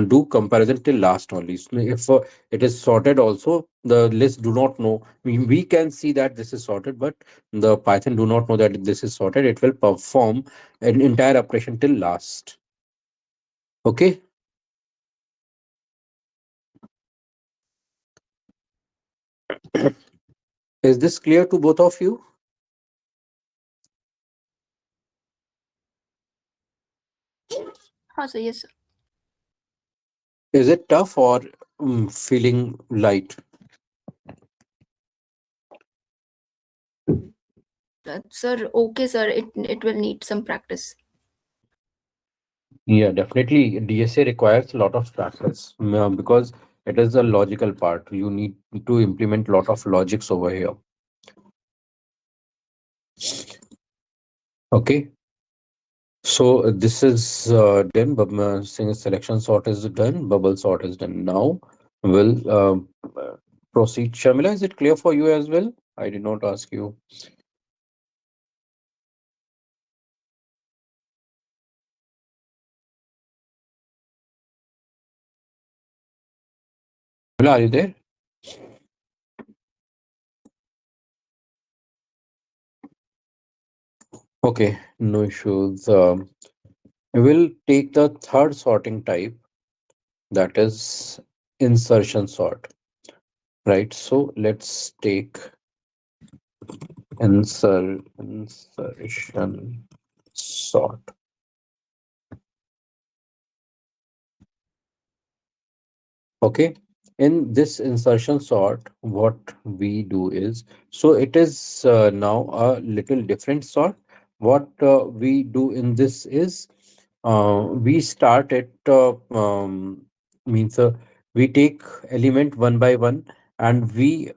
do comparison till last only. So if it is sorted, also the list do not know. We can see that this is sorted, but the Python do not know that this is sorted. It will perform an entire operation till last. Okay. Is this clear to both of you?
हाँ sir, yes sir.
Is it tough or feeling light?
Sir, okay sir, it will need some practice.
Yeah, definitely. DSA requires a lot of practice because it is a logical part. You need to implement a lot of logics over here. Okay. So this is done. Single selection sort is done. Bubble sort is done. Now will proceed. Shamila, is it clear for you as well? I did not ask you. Shamila, are you there? Okay, no issues. We'll take the third sorting type, that is insertion sort, right? So let's take insertion sort. Okay. In this insertion sort, what we do is, so it is now a little different sort. What we do in this is, we start at means we take element one by one, and we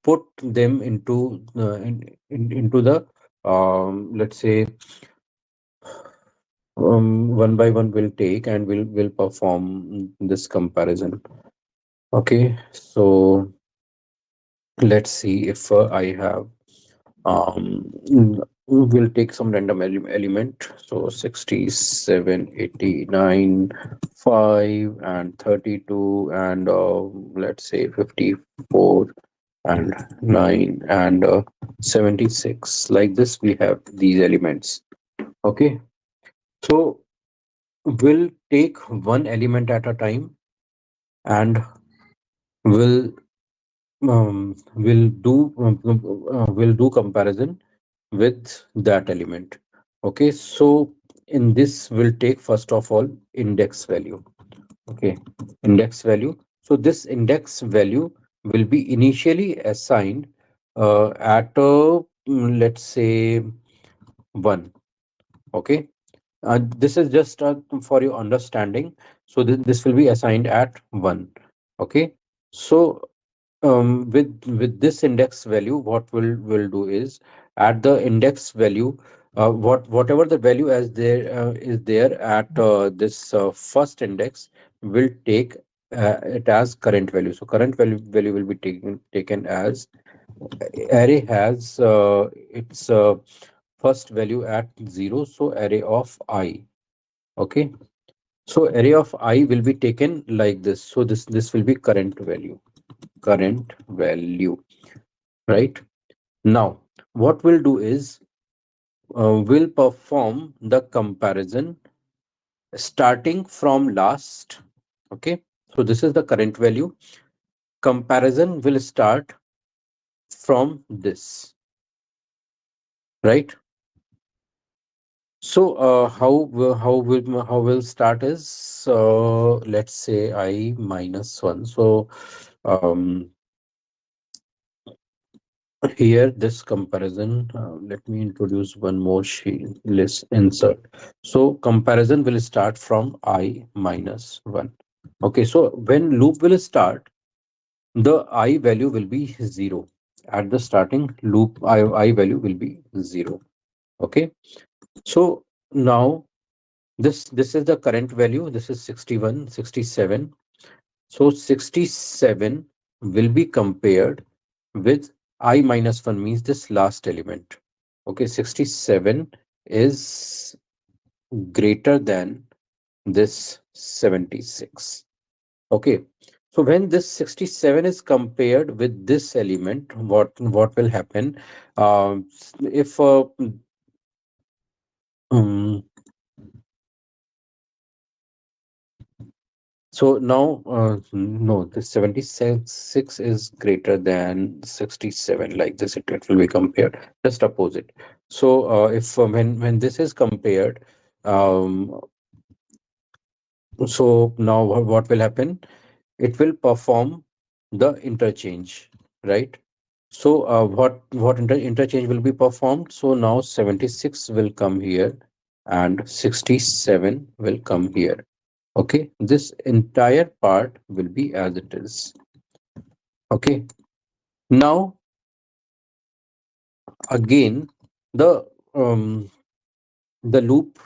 put them into into the let's say, one by one we'll take and we'll perform this comparison. Okay, so let's see if I have we'll take some random element. So 67, 89, 5 and 32 and let's say 54 and 9 and 76. Like this we have these elements. Okay, so we'll take one element at a time, and we'll will do comparison with that element. Okay, so in this we'll take first of all index value. Okay, index value. So this index value will be initially assigned at let's say 1. Okay, this is just for your understanding. So this will be assigned at 1. Okay, so with this index value, what will do is, at the index value, whatever the value as there is there at this first index, will take it as current value. So current value will be taken as array has its first value at 0. So array of I. Okay, so array of I will be taken like this. So this will be current value. Current value, right? Now, what we'll do is, we'll perform the comparison starting from last. Okay, so this is the current value. Comparison will start from this, right? So, how will start is, let's say I minus 1. So, um, here this comparison, let me introduce one more sheet list insert. So comparison will start from I minus 1. Okay, so when loop will start, the I value will be 0. At the starting loop, I value will be 0. Okay, so now this is the current value. This is 61, 67. So 67 will be compared with I minus 1, means this last element. Okay, 67 is greater than this 76. Okay, so when this 67 is compared with this element, what will happen? If um, So now, no, the 76 is greater than 67. Like this, it will be compared. Just opposite. So, if when this is compared, um, so now what will happen? It will perform the interchange, right? So, what interchange will be performed? So now 76 will come here, and 67 will come here. Okay, this entire part will be as it is. Okay, now again, the um the loop,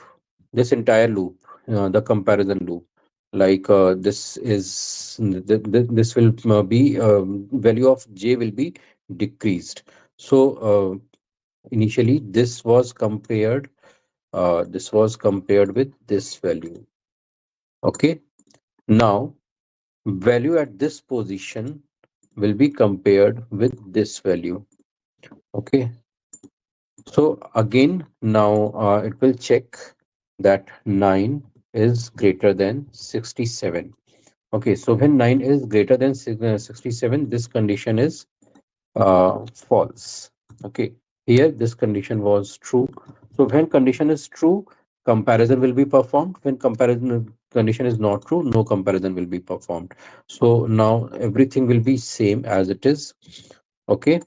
this entire loop, the comparison loop. like this will be value of j will be decreased. So initially this was compared with this value. Okay, now value at this position will be compared with this value. Okay, so again now it will check that 9 is greater than 67. Okay, so when 9 is greater than 67, this condition is false. Okay, here this condition was true. So when condition is true, comparison will be performed. When comparison condition is not true, no comparison will be performed. So now everything will be same as it is. Okay,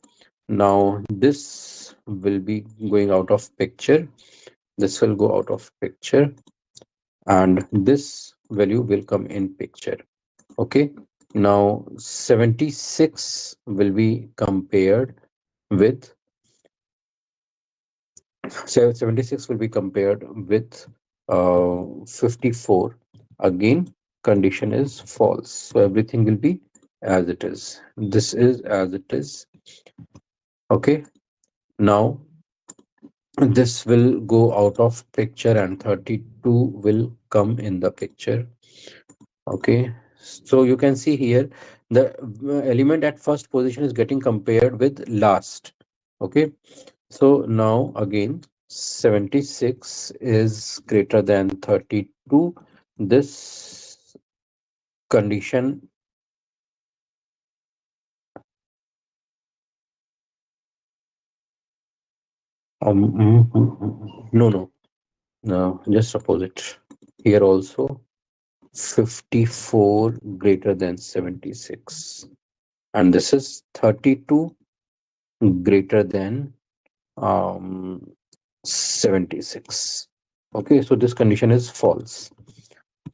now this will be going out of picture. This will go out of picture, and this value will come in picture. Okay, now 76 will be compared with 76 will be compared with 54. Again, condition is false. So everything will be as it is. This is as it is. Okay, now this will go out of picture and 32 will come in the picture. Okay, so you can see here the element at first position is getting compared with last. Okay, so now again 76 is greater than 32. This condition, no, no, no, just opposite. Here also 54 greater than 76, and this is 32 greater than um 76. Okay, so this condition is false.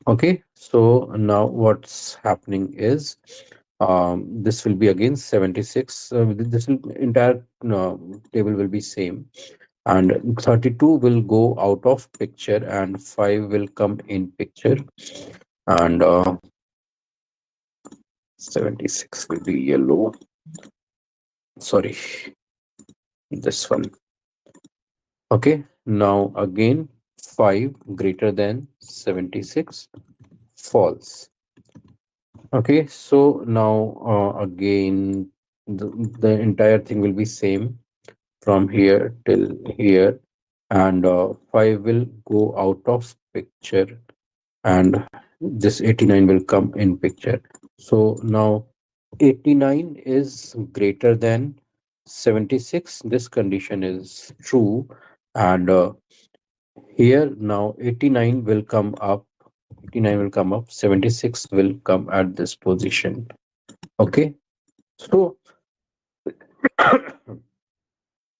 Okay, so now what's happening is this will be again 76. This will, entire table will be same, and 32 will go out of picture and 5 will come in picture, and 76 will be yellow. Sorry, this one. Okay, now again 5 greater than 76, false. Okay, so now again the entire thing will be same from here till here, and 5 will go out of picture, and this 89 will come in picture. So now 89 is greater than 76. This condition is true, and here now 89 will come up. 89 will come up. 76 will come at this position. Okay, so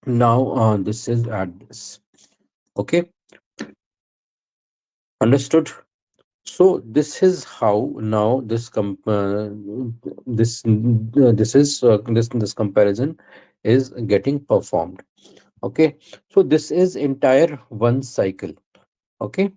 now this is at this. Okay, understood. So this is how now this comparison is getting performed. Okay, so this is entire one cycle. Okay,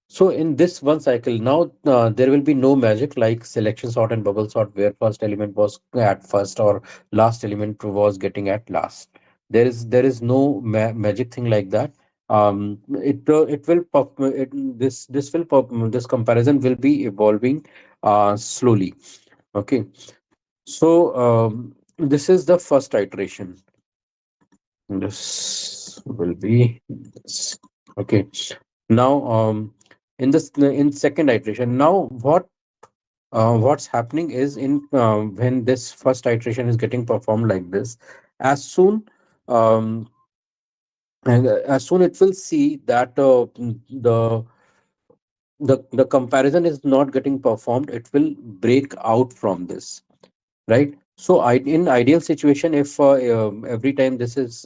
so in this one cycle, now there will be no magic like selection sort and bubble sort where first element was at first or last element was getting at last. There is no magic thing like that. It will pop this will pop this comparison will be evolving slowly. Okay, so this is the first iteration. This will be this. Okay, now in second iteration, now what's happening is in when this first iteration is getting performed like this, as soon um as soon it will see that the comparison is not getting performed, it will break out from this, right? So in ideal situation, if every time this is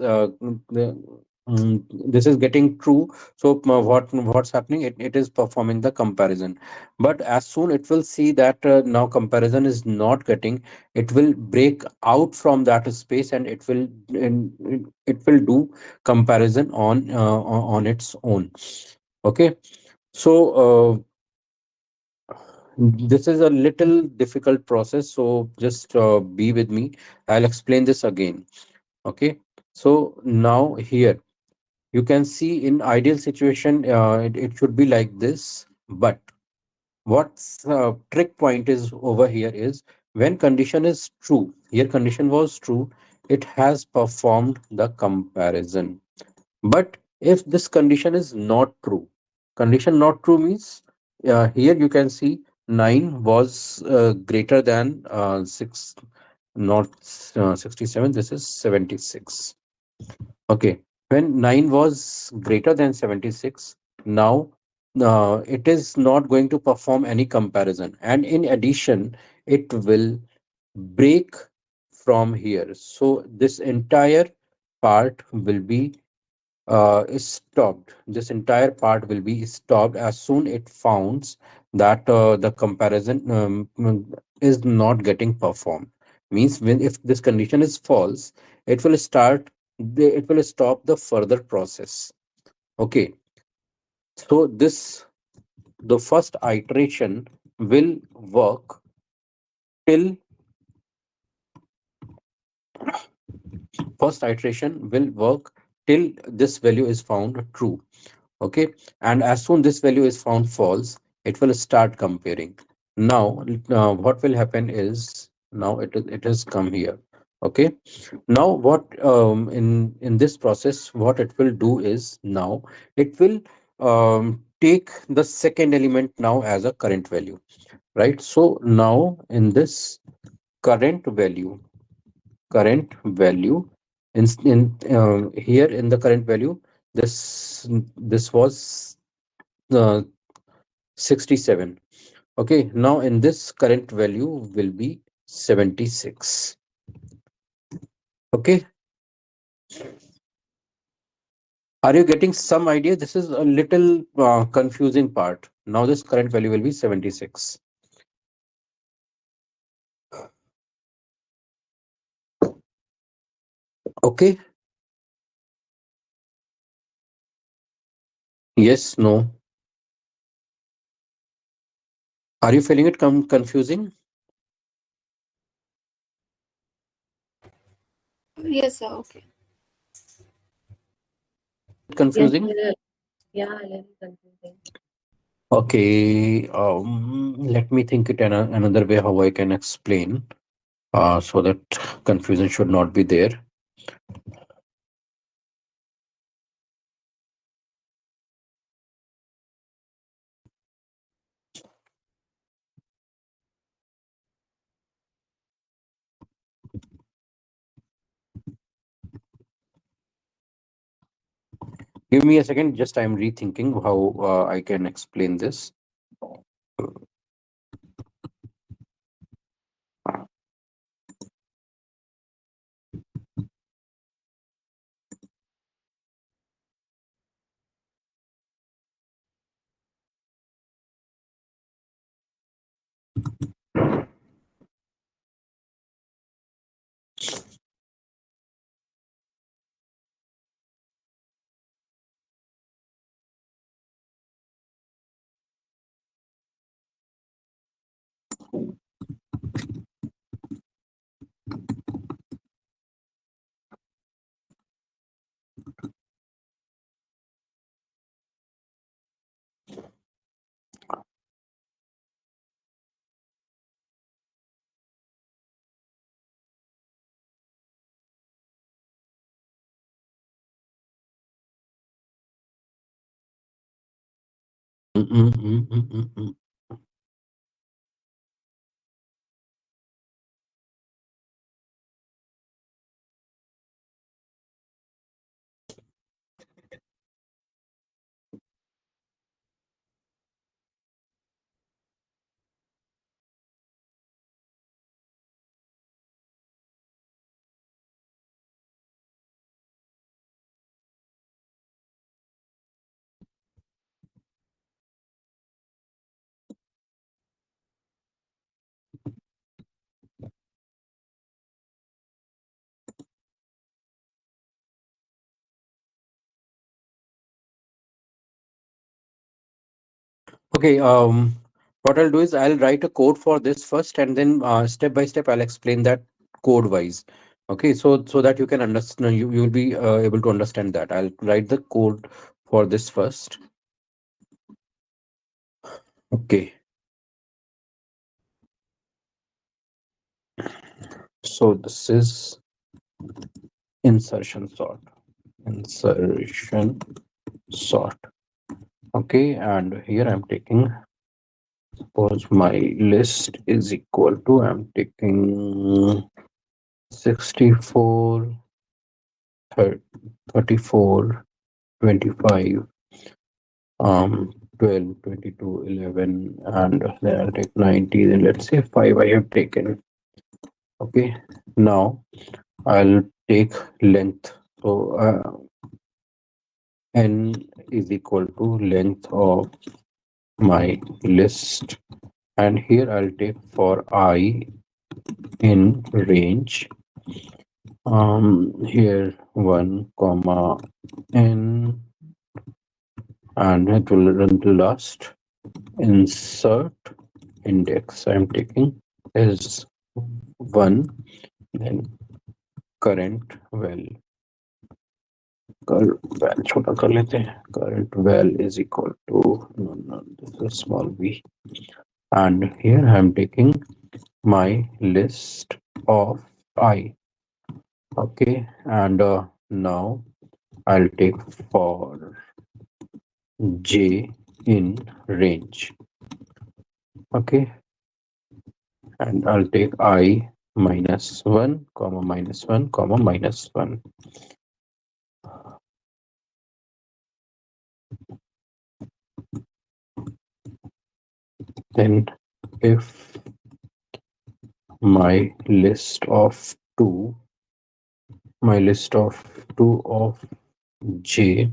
getting true, so what's happening, it is performing the comparison. But as soon it will see that now comparison is not getting, it will break out from that space, and it will do comparison on its own. Okay, so This is a little difficult process, so just be with me. I'll explain this again. Okay. So now here you can see in ideal situation, it should be like this. But what's trick point is over here is when condition is true. Here condition was true. It has performed the comparison. But if this condition is not true, condition not true means here you can see 9 was greater than 6, not 67, this is 76. Okay, when 9 was greater than 76, now it is not going to perform any comparison. And in addition, it will break from here. So this entire part will be is stopped. This entire part will be stopped as soon it founds that the comparison is not getting performed. Means when if this condition is false, it will it will stop the further process. Okay, so this the first iteration will work till first iteration will work till this value is found true. Okay, and as soon this value is found false, it will start comparing. Now what will happen is now it has come here. Okay, now what in this process what it will do is now it will take the second element now as a current value, right? So now in this current value current value in here in the current value, this was uh, 67. Okay, now in this current value will be 76. Okay, are you getting some idea? This is a little confusing part. Now this current value will be 76. Okay, yes, no. Are you feeling it confusing?
Yes, sir. Okay.
Yes,
Confusing?
yeah, a little confusing.
Okay, let me think it another way how I can explain so that confusion should not be there. Give me a second, just I'm rethinking how I can explain this. Mm, mm, mm, mm, mm, mm. Okay, What I'll do is I'll write a code for this first, and then step by step I'll explain that code wise. Okay, so that you can understand, you will be able to understand that. I'll write the code for this first. Okay, so this is insertion sort. Insertion sort. Okay, and here I'm taking, suppose my list is equal to, I'm taking 64, 34, 25, 12, 22, 11, and then I'll take 90, then let's say 5 I have taken. Okay, now I'll take length. So n is equal to length of my list, and here I'll take for I in range, here 1 comma n, and it will run the last. Insert index I'm taking is 1, then current val, val छोटा कर लेते हैं, current val is equal to, no, this is small v, and here I'm taking my list of I. Okay, and now I'll take for j in range. Okay, and I'll take I minus 1 comma minus 1 comma minus 1. Then if my list of 2, my list of 2 of j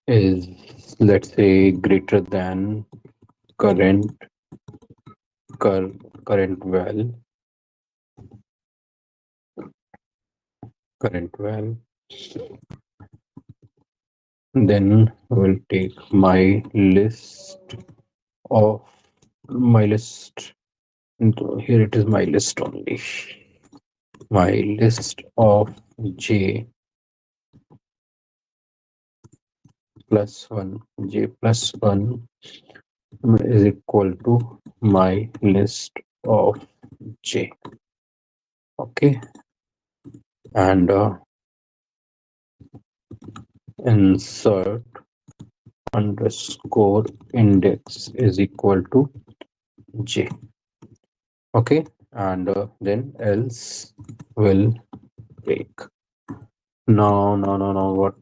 is, let's say, greater than current current val, then we'll take my list of my list, here it is my list only, my list of j plus 1, j plus 1 is equal to my list of j. Okay, and insert underscore index is equal to j. Okay, and then else will break. No, what,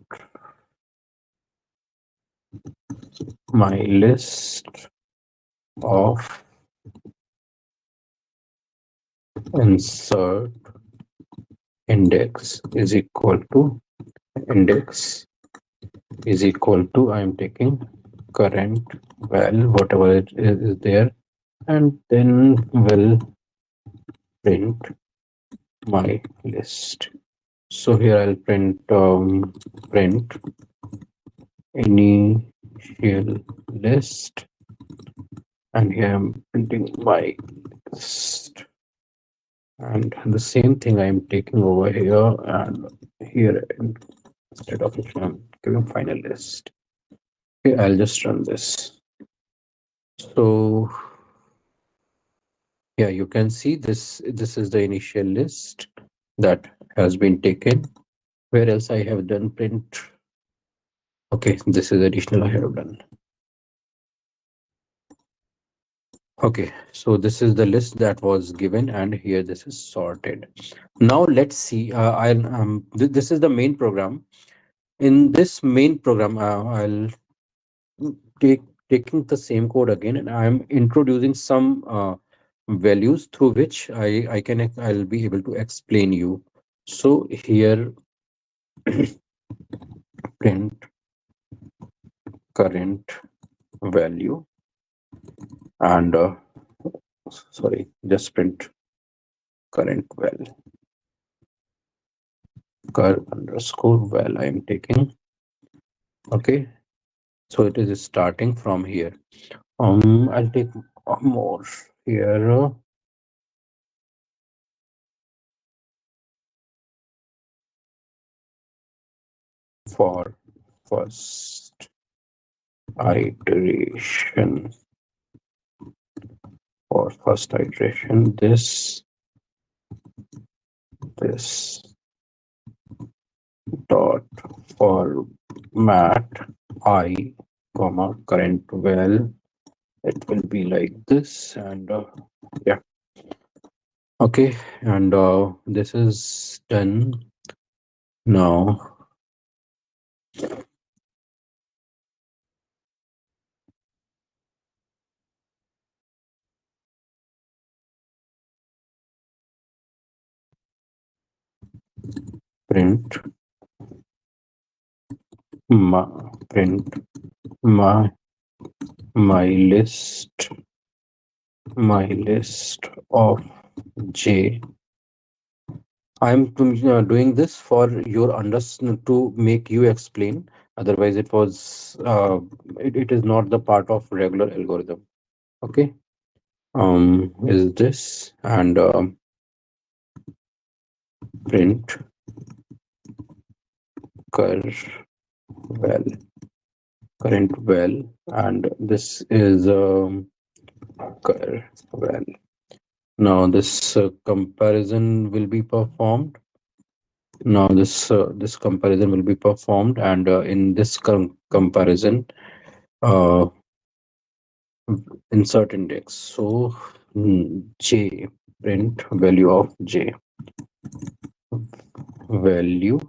my list of insert index is equal to, index is equal to, I'm taking current val, whatever it is there, and then will print my list. So here I'll print initial list, and here I'm printing my list, and the same thing I'm taking over here, and here instead of it I'm giving final list. Okay, I'll just run this. So yeah, you can see this is the initial list that has been taken. Where else I have done print? Okay, this is additional I have done. Okay, so this is the list that was given, and here this is sorted. Now let's see. I'll this is the main program. In this main program, I'll taking the same code again, and I'm introducing some values through which I'll be able to explain you. So here print current value, and sorry, just print current val, cur underscore val I am taking. Okay, so it is starting from here. I'll take more here. For first iteration, this dot format I comma current val, it will be like this. And yeah, okay, and this is done. Now print my print my my list of j. doing this for your understand to make you explain. Otherwise, it is not the part of regular algorithm. Okay. Is this and print cur well current well, and this is cur well. Now this comparison will be performed. This comparison will be performed, and in this comparison, uh, insert index. So j, print value of j, value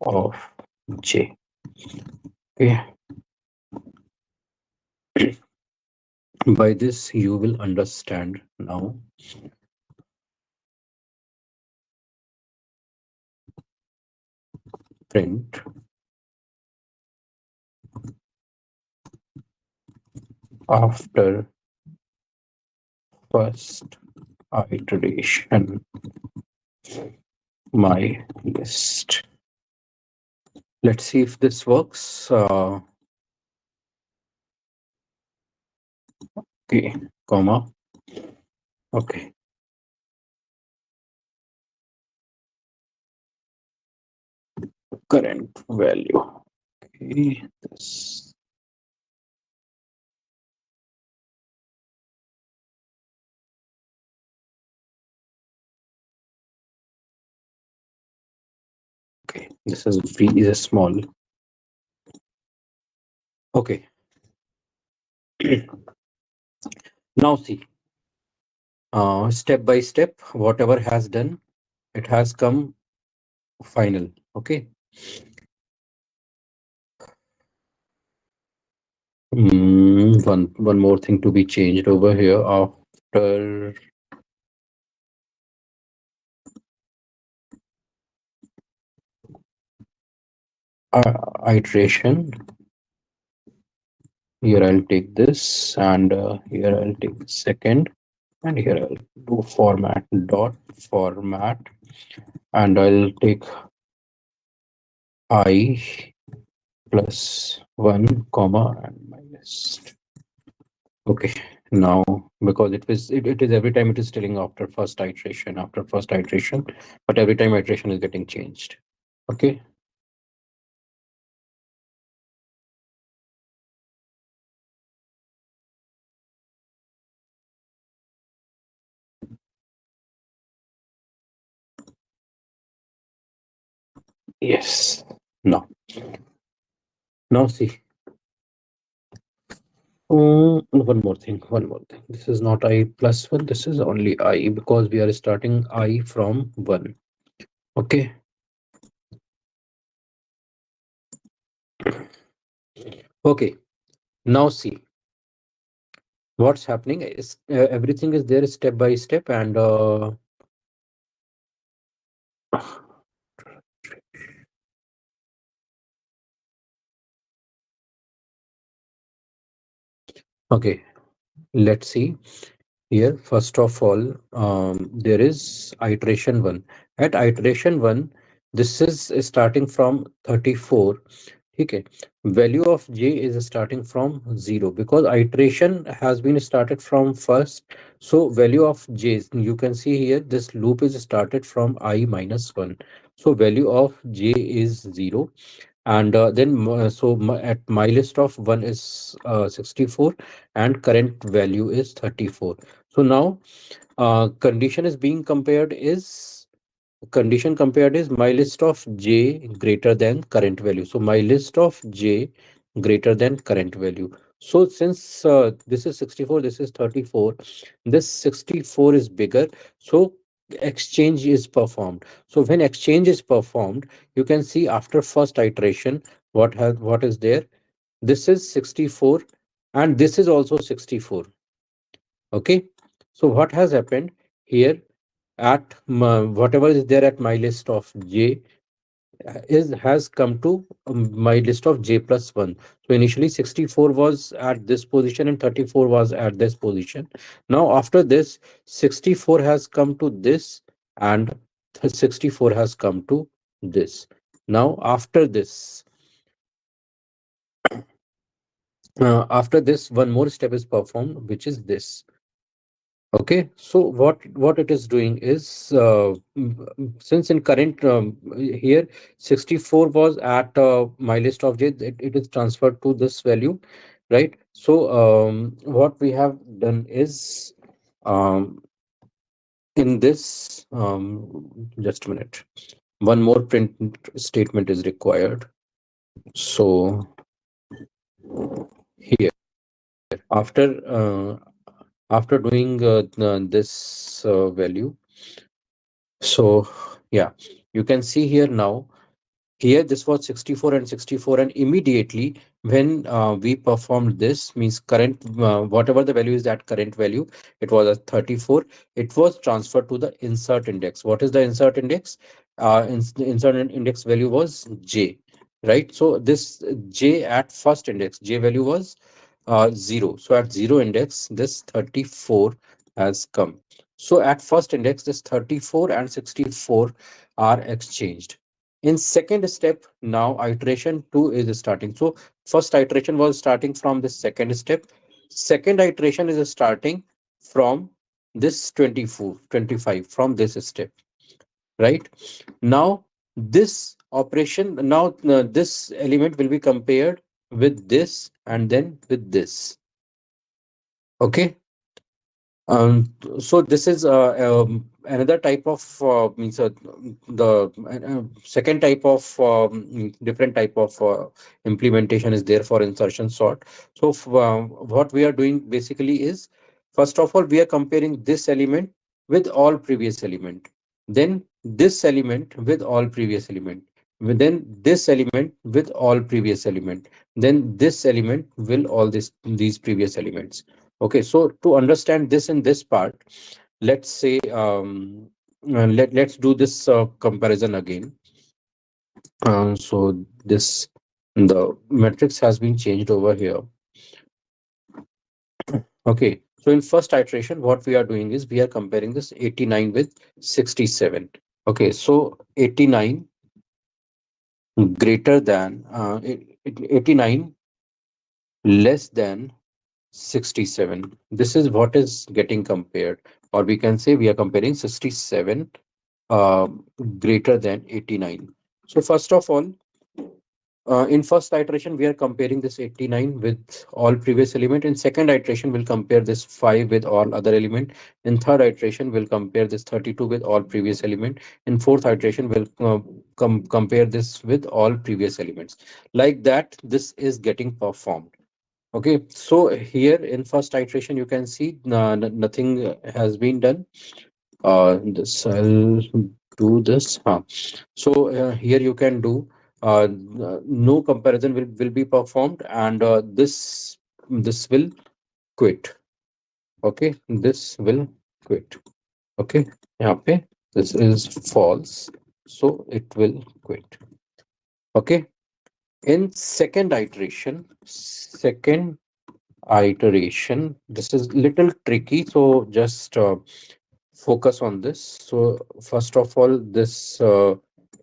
of j. Okay. By this you will understand now. Print after first iteration my list. Let's see if this works. Okay, comma. Okay. Current value. Okay, this. Okay, this is v is a small. Okay. Now see, step by step, whatever has done, it has come final. Okay. One more thing to be changed over here after iteration. Here I'll take this, and here I'll take the second, and here I'll do format dot format, and I'll take I plus 1 comma and my list. Okay, now because it is every time it is telling after first iteration, but every time iteration is getting changed. Okay. Yes. Now see. One more thing. This is not I plus 1. This is only I, because we are starting I from 1. Okay. Okay. Now see what's happening is everything is there step by step, and okay. Let's see. Here, first of all, there is iteration 1. At iteration 1, this is starting from 34. Okay, value of j is starting from 0 because iteration has been started from first. So value of j, you can see here this loop is started from I minus 1. So value of j is 0. And at my list of 1 is 64 and current value is 34. So now condition is being compared is condition compared is my list of j greater than current value. So my list of j greater than current value. So since this is 64, this is 34, this 64 is bigger. So exchange is performed. So when exchange is performed, you can see after first iteration, what is there? This is 64 and this is also 64. Okay. So what has happened here? At whatever is there at my list of j is has come to my list of j plus 1. So initially 64 was at this position and 34 was at this position. Now after this 64 has come to this and 64 has come to this. Now after this one more step is performed, which is this. Okay, so what it is doing is since in current here 64 was at my list of j, it is transferred to this value, right? So what we have done is um, in this just a minute, one more print statement is required. So here after after doing this value, so yeah, you can see here now. Here this was 64 and 64 and immediately when we performed this means current whatever the value is that current value, it was a 34. It was transferred to the insert index. What is the insert index? Insert index value was j, right? So this j at first index, j value was 0. So at 0 index this 34 has come. So at first index this 34 and 64 are exchanged. In second step, now iteration 2 is starting. So first iteration was starting from the second step. Second iteration is starting from this 24, 25 from this step, right? Now this operation, now this element will be compared with this and then with this. Okay. So this is another type of means the second type of different type of implementation is there for insertion sort. So what we are doing basically is first of all we are comparing this element with all previous element, then this element with all previous element, then this element with all previous element, then this element will all these previous elements. Okay, so to understand this in this part, let's say let's do this comparison again. So this the matrix has been changed over here. Okay, so in first iteration, what we are doing is we are comparing this 89 with 67. Okay, so 89 greater than 89 less than 67. This is what is getting compared, or we can say we are comparing 67 uh, greater than 89. So first of all, in first iteration, we are comparing this 89 with all previous element. In second iteration, we'll compare this 5 with all other element. In third iteration, we'll compare this 32 with all previous element. In fourth iteration, we'll compare this with all previous elements. Like that, this is getting performed. Okay, so here in first iteration, you can see nothing has been done. This I'll do this. So here you can do no comparison will be performed, and this will quit. Okay, this will quit. Okay, यहाँ पे this is false, so it will quit. Okay, in second iteration, this is little tricky, so just focus on this. So first of all, this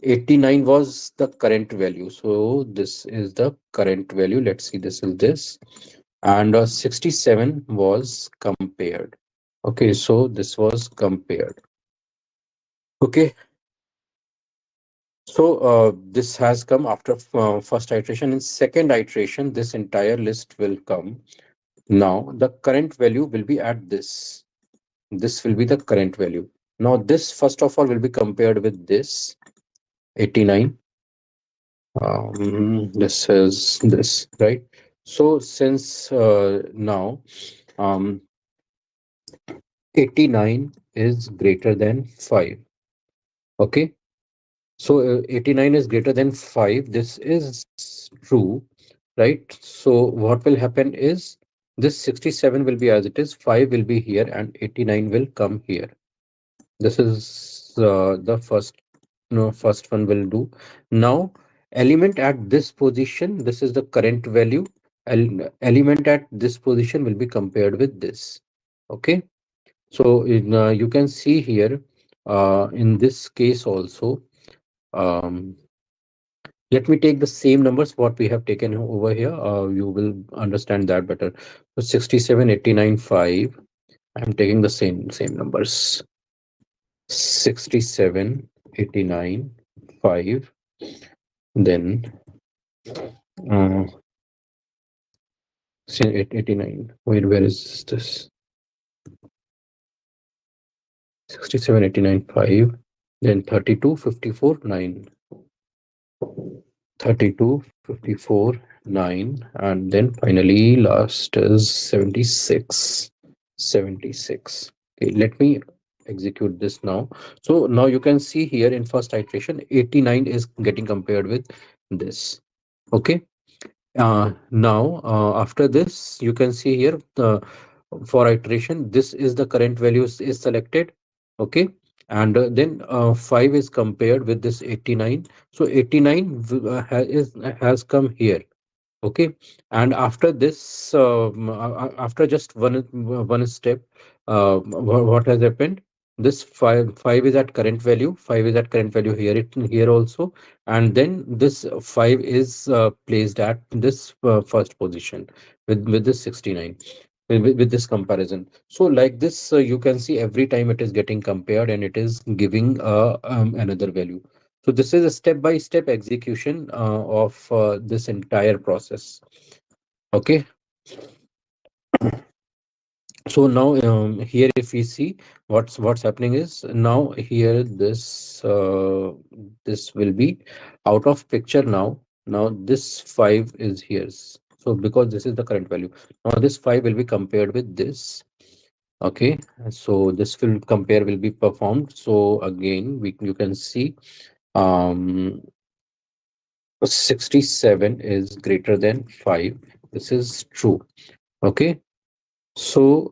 89 was the current value. So this is the current value. Let's see, this is this. And 67 was compared. Okay, so this was compared. Okay, so this has come after first iteration. In second iteration, this entire list will come. Now the current value will be at this. This will be the current value. Now this first of all will be compared with this 89. This is this, right? So since now um, 89 is greater than 5. Okay, so 89 is greater than 5. This is true, right? So what will happen is this 67 will be as it is, 5 will be here, and 89 will come here. This is the first, no, first one will do. Now, element at this position, this is the current value. Element at this position will be compared with this. Okay. So you can see here in this case also, um, let me take the same numbers what we have taken over here. You will understand that better. So 67, 89, 5. I'm taking the same numbers. 67, 89, 5. Then uh, 89. Wait, where is this? 67, 89, 5. Then 32, 54, 9. 32, 54, 9. And then finally last is 76. 76. Okay, let me execute this now. So now you can see here in first iteration, 89 is getting compared with this. Okay. Now, after this, you can see here for iteration, this is the current values is selected. Okay. And then 5 is compared with this 89. So 89 has come here. Okay. And after this, after just one step, what has happened? This five is at current value. 5 is at current value here. Here also, and then this 5 is placed at this first position with this 69. With this comparison, so like this, you can see every time it is getting compared and it is giving another value. So this is a step-by-step execution of this entire process. Okay. So now here if we see what's happening is now here this will be out of picture now. Now this 5 is here. So because this is the current value, now this 5 will be compared with this. Okay, so this will compare will be performed. So again, you can see um 67 is greater than 5. This is true. Okay. So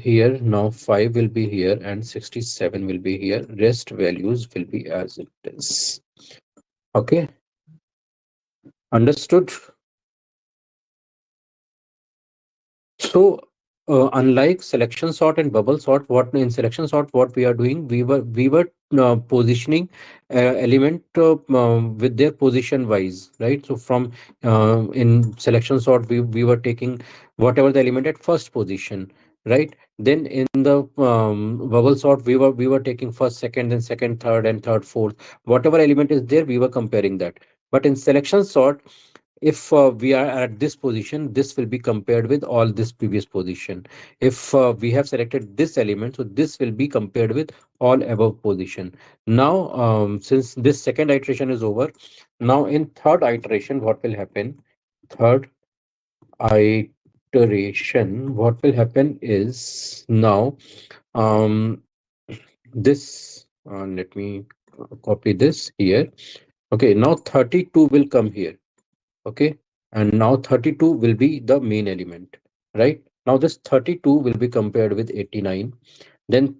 here now 5 will be here and 67 will be here. Rest values will be as it is. Okay. Understood? So, unlike selection sort and bubble sort, what in selection sort, what we are doing, we were positioning element with their position wise, right? So from in selection sort, we were taking whatever the element at first position, right? Then in the bubble sort, we were taking first, second, then second, third, and third, fourth. Whatever element is there, we were comparing that. But in selection sort, if we are at this position, this will be compared with all this previous position. If we have selected this element, so this will be compared with all above position. Now since this second iteration is over, now in third iteration what will happen? Third iteration, what will happen is now um this let me copy this here. Okay, now 32 will come here. Okay, and now 32 will be the main element, right? Now this 32 will be compared with 89. Then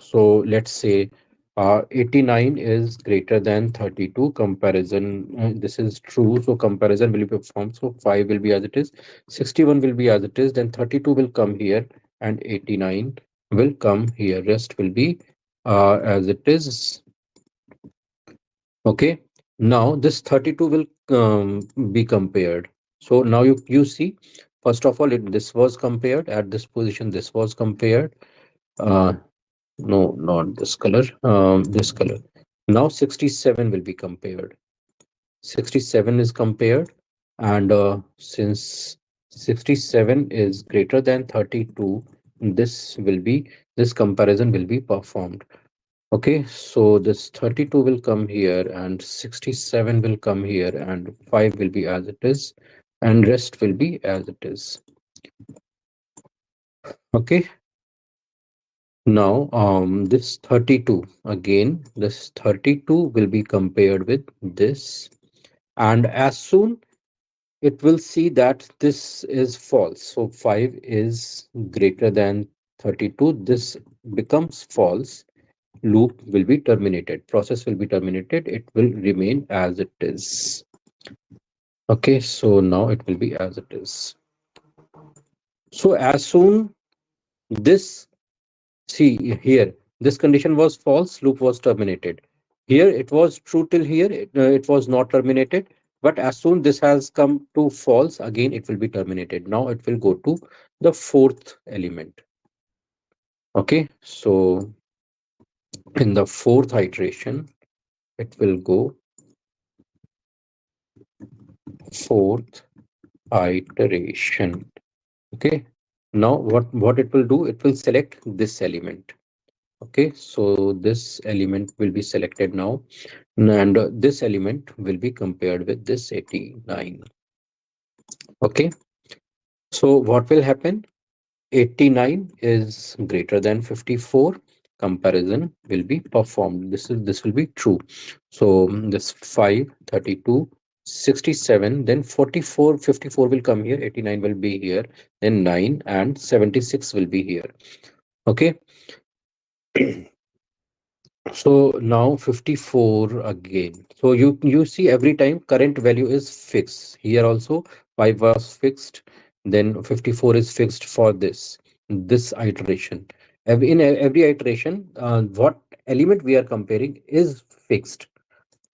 so let's say 89 is greater than 32. Comparison, this is true, so comparison will be performed. So 5 will be as it is, 61 will be as it is, then 32 will come here, and 89 will come here. Rest will be as it is. Okay, now this 32 will be compared. So now you see, first of all, this was compared at this position, this was compared. Uh, no, not this color, this color. Now 67 will be compared. 67 is compared, and since 67 is greater than 32, this comparison will be performed. Okay, so this 32 will come here and 67 will come here and 5 will be as it is and rest will be as it is. Okay, now this 32, again this 32 will be compared with this, and as soon it will see that this is false. So 5 is greater than 32. This becomes false. Loop will be terminated. Process will be terminated. It will remain as it is. Okay, so now it will be as it is. So as soon this, see here, this condition was false, loop was terminated. Here it was true till here, it was not terminated. But as soon this has come to false, again it will be terminated. Now it will go to the fourth element. Okay, so in the fourth iteration, it will go fourth iteration. Okay, now what it will do, it will select this element. Okay, so this element will be selected now, and this element will be compared with this 89. Okay, so what will happen? 89 is greater than 54. Comparison will be performed. This will be true. So this 5, 32, 67, then 44, 54 will come here, 89 will be here, then 9 and 76 will be here. Okay. So now 54 again. So you see every time current value is fixed. Here also 5 was fixed, then 54 is fixed for this iteration. In every iteration, what element we are comparing is fixed.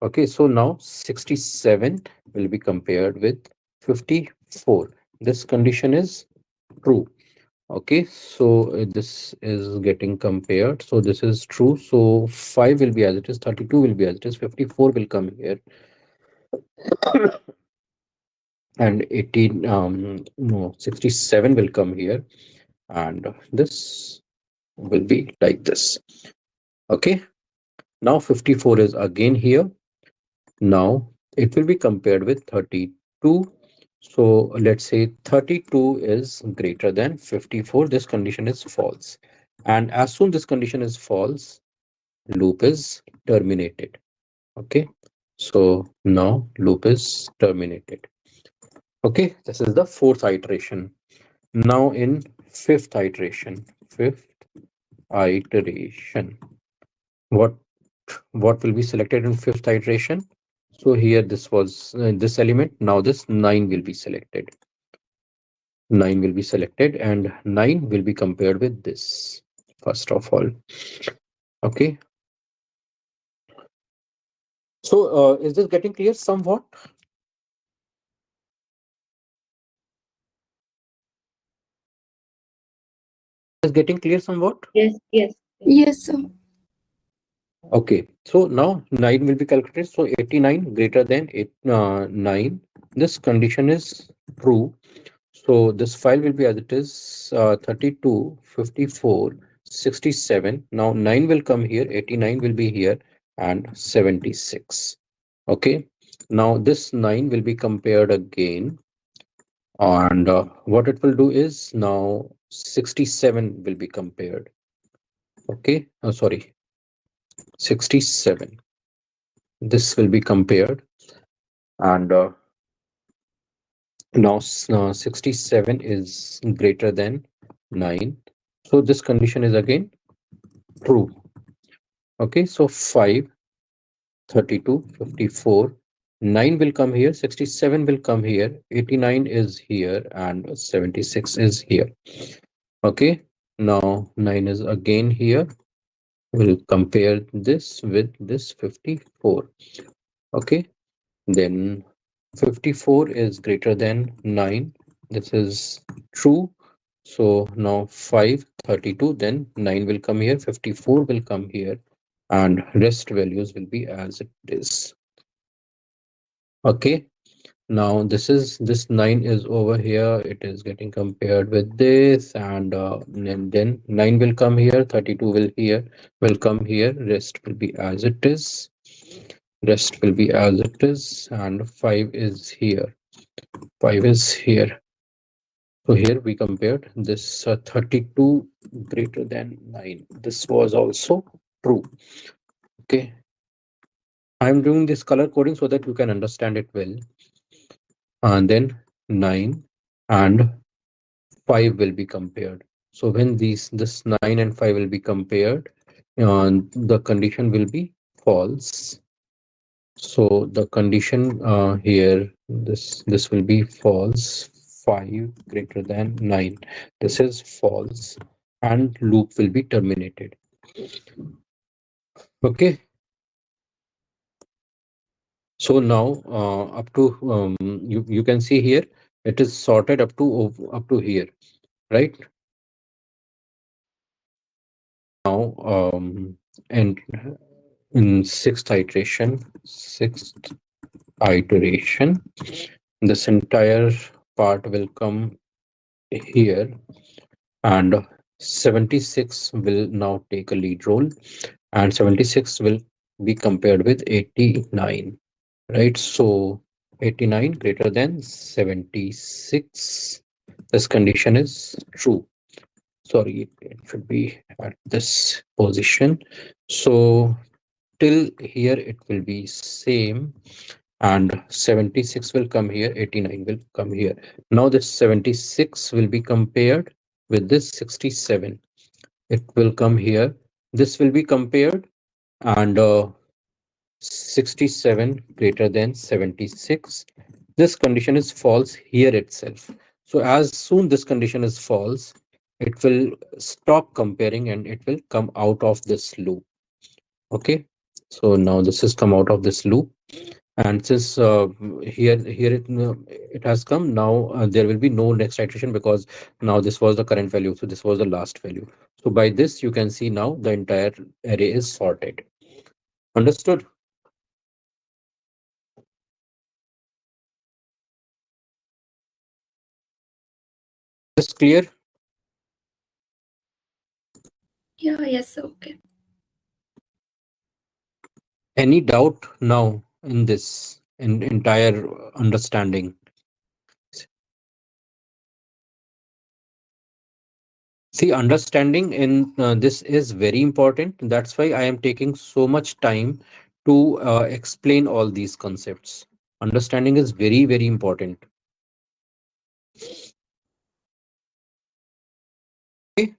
Okay, so now 67 will be compared with 54. This condition is true. Okay, so this is getting compared. So this is true. So 5 will be as it is, 32 will be as it is, 54 will come here, and 18, no, 67 will come here, and this will be like this. Okay, now 54 is again here. Now it will be compared with 32. So let's say 32 is greater than 54. This condition is false. And as soon this condition is false, loop is terminated. Okay, so now loop is terminated. Okay, this is the fourth iteration. Now in fifth iteration, what what will be selected in fifth iteration? So here this was this element. Now this 9 will be selected. 9 will be selected and 9 will be compared with this first of all. Okay, so is this getting clear somewhat? Is getting clear somewhat?
Yes, yes, yes.
Yes, sir.
Okay, so now 9 will be calculated. So 89 greater than 9. This condition is true. So this file will be as it is, 32, 54, 67. Now 9 will come here, 89 will be here, and 76. Okay, now this 9 will be compared again. And what it will do is now 67 will be compared. Okay, sorry, 67. This will be compared, and now 67 is greater than 9. So this condition is again true. Okay, so 5, 32, 54, 9 will come here, 67 will come here, 89 is here, and 76 is here. Okay, now 9 is again here. We'll compare this with this 54. Okay, then 54 is greater than 9. This is true. So now 5, 32. Then 9 will come here, 54 will come here, and rest values will be as it is. Okay, now this 9 is over here. It is getting compared with this, and then 9 will come here, 32 will come here. Rest will be as it is. Rest will be as it is, and 5 is here. 5 is here. So here we compared this 32 greater than 9. This was also true. Okay. I'm doing this color coding so that you can understand it well. And then 9 and 5 will be compared. So when this 9 and 5 will be compared, the condition will be false. So the condition here, this will be false. 5 greater than 9. This is false, and loop will be terminated. Okay. So now up to you can see here it is sorted up to here, right? Now and in sixth iteration, this entire part will come here, and 76 will now take a lead role, and 76 will be compared with 89, right? So 89 greater than 76, this condition is true. Sorry, it should be at this position. So till here it will be same, and 76 will come here, 89 will come here. Now this 76 will be compared with this 67. It will come here. This will be compared, and 67 greater than 76. This condition is false here itself. So as soon this condition is false, it will stop comparing and it will come out of this loop. Okay. So now this has come out of this loop, and since it has come now, there will be no next iteration because now this was the current value, so this was the last value. So by this you can see now the entire array is sorted. Understood? This clear?
Yeah, yes, okay.
Any doubt now in this in entire understanding? See, understanding in this is very important. That's why I am taking so much time to explain all these concepts. Understanding is very, very important. Okay,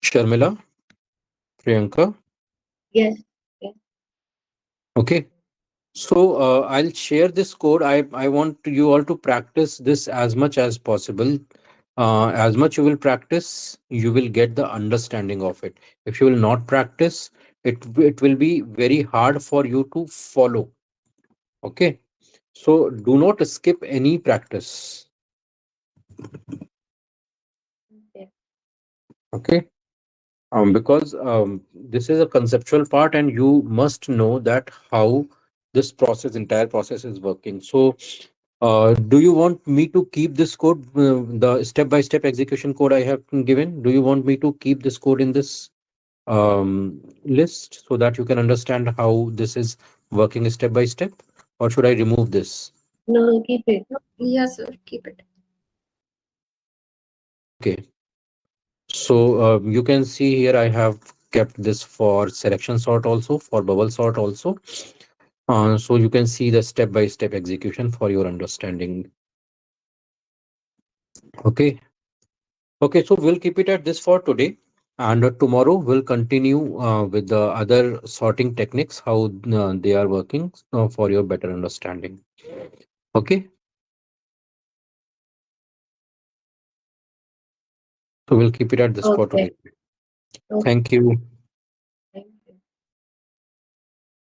Sharmila, Priyanka.
Yes. Yes.
Okay. So I'll share this code. I want you all to practice this as much as possible. As much you will practice, you will get the understanding of it. If you will not practice, it will be very hard for you to follow. Okay. So do not skip any practice.
Yes.
Okay. Because this is a conceptual part, and you must know that how this entire process is working. So do you want me to keep this code, the step-by-step execution code I have given? Do you want me to keep this code in this list so that you can understand how this is working step by step, or should I remove this?
No, keep it.
Yes, sir, keep it.
Okay. So you can see here I have kept this for selection sort also, for bubble sort also. So you can see the step-by-step execution for your understanding. Okay. Okay, so we'll keep it at this for today. And tomorrow we'll continue with the other sorting techniques, how they are working for your better understanding. Okay. So we'll keep it at this for
Okay.
today.
Okay.
Thank you.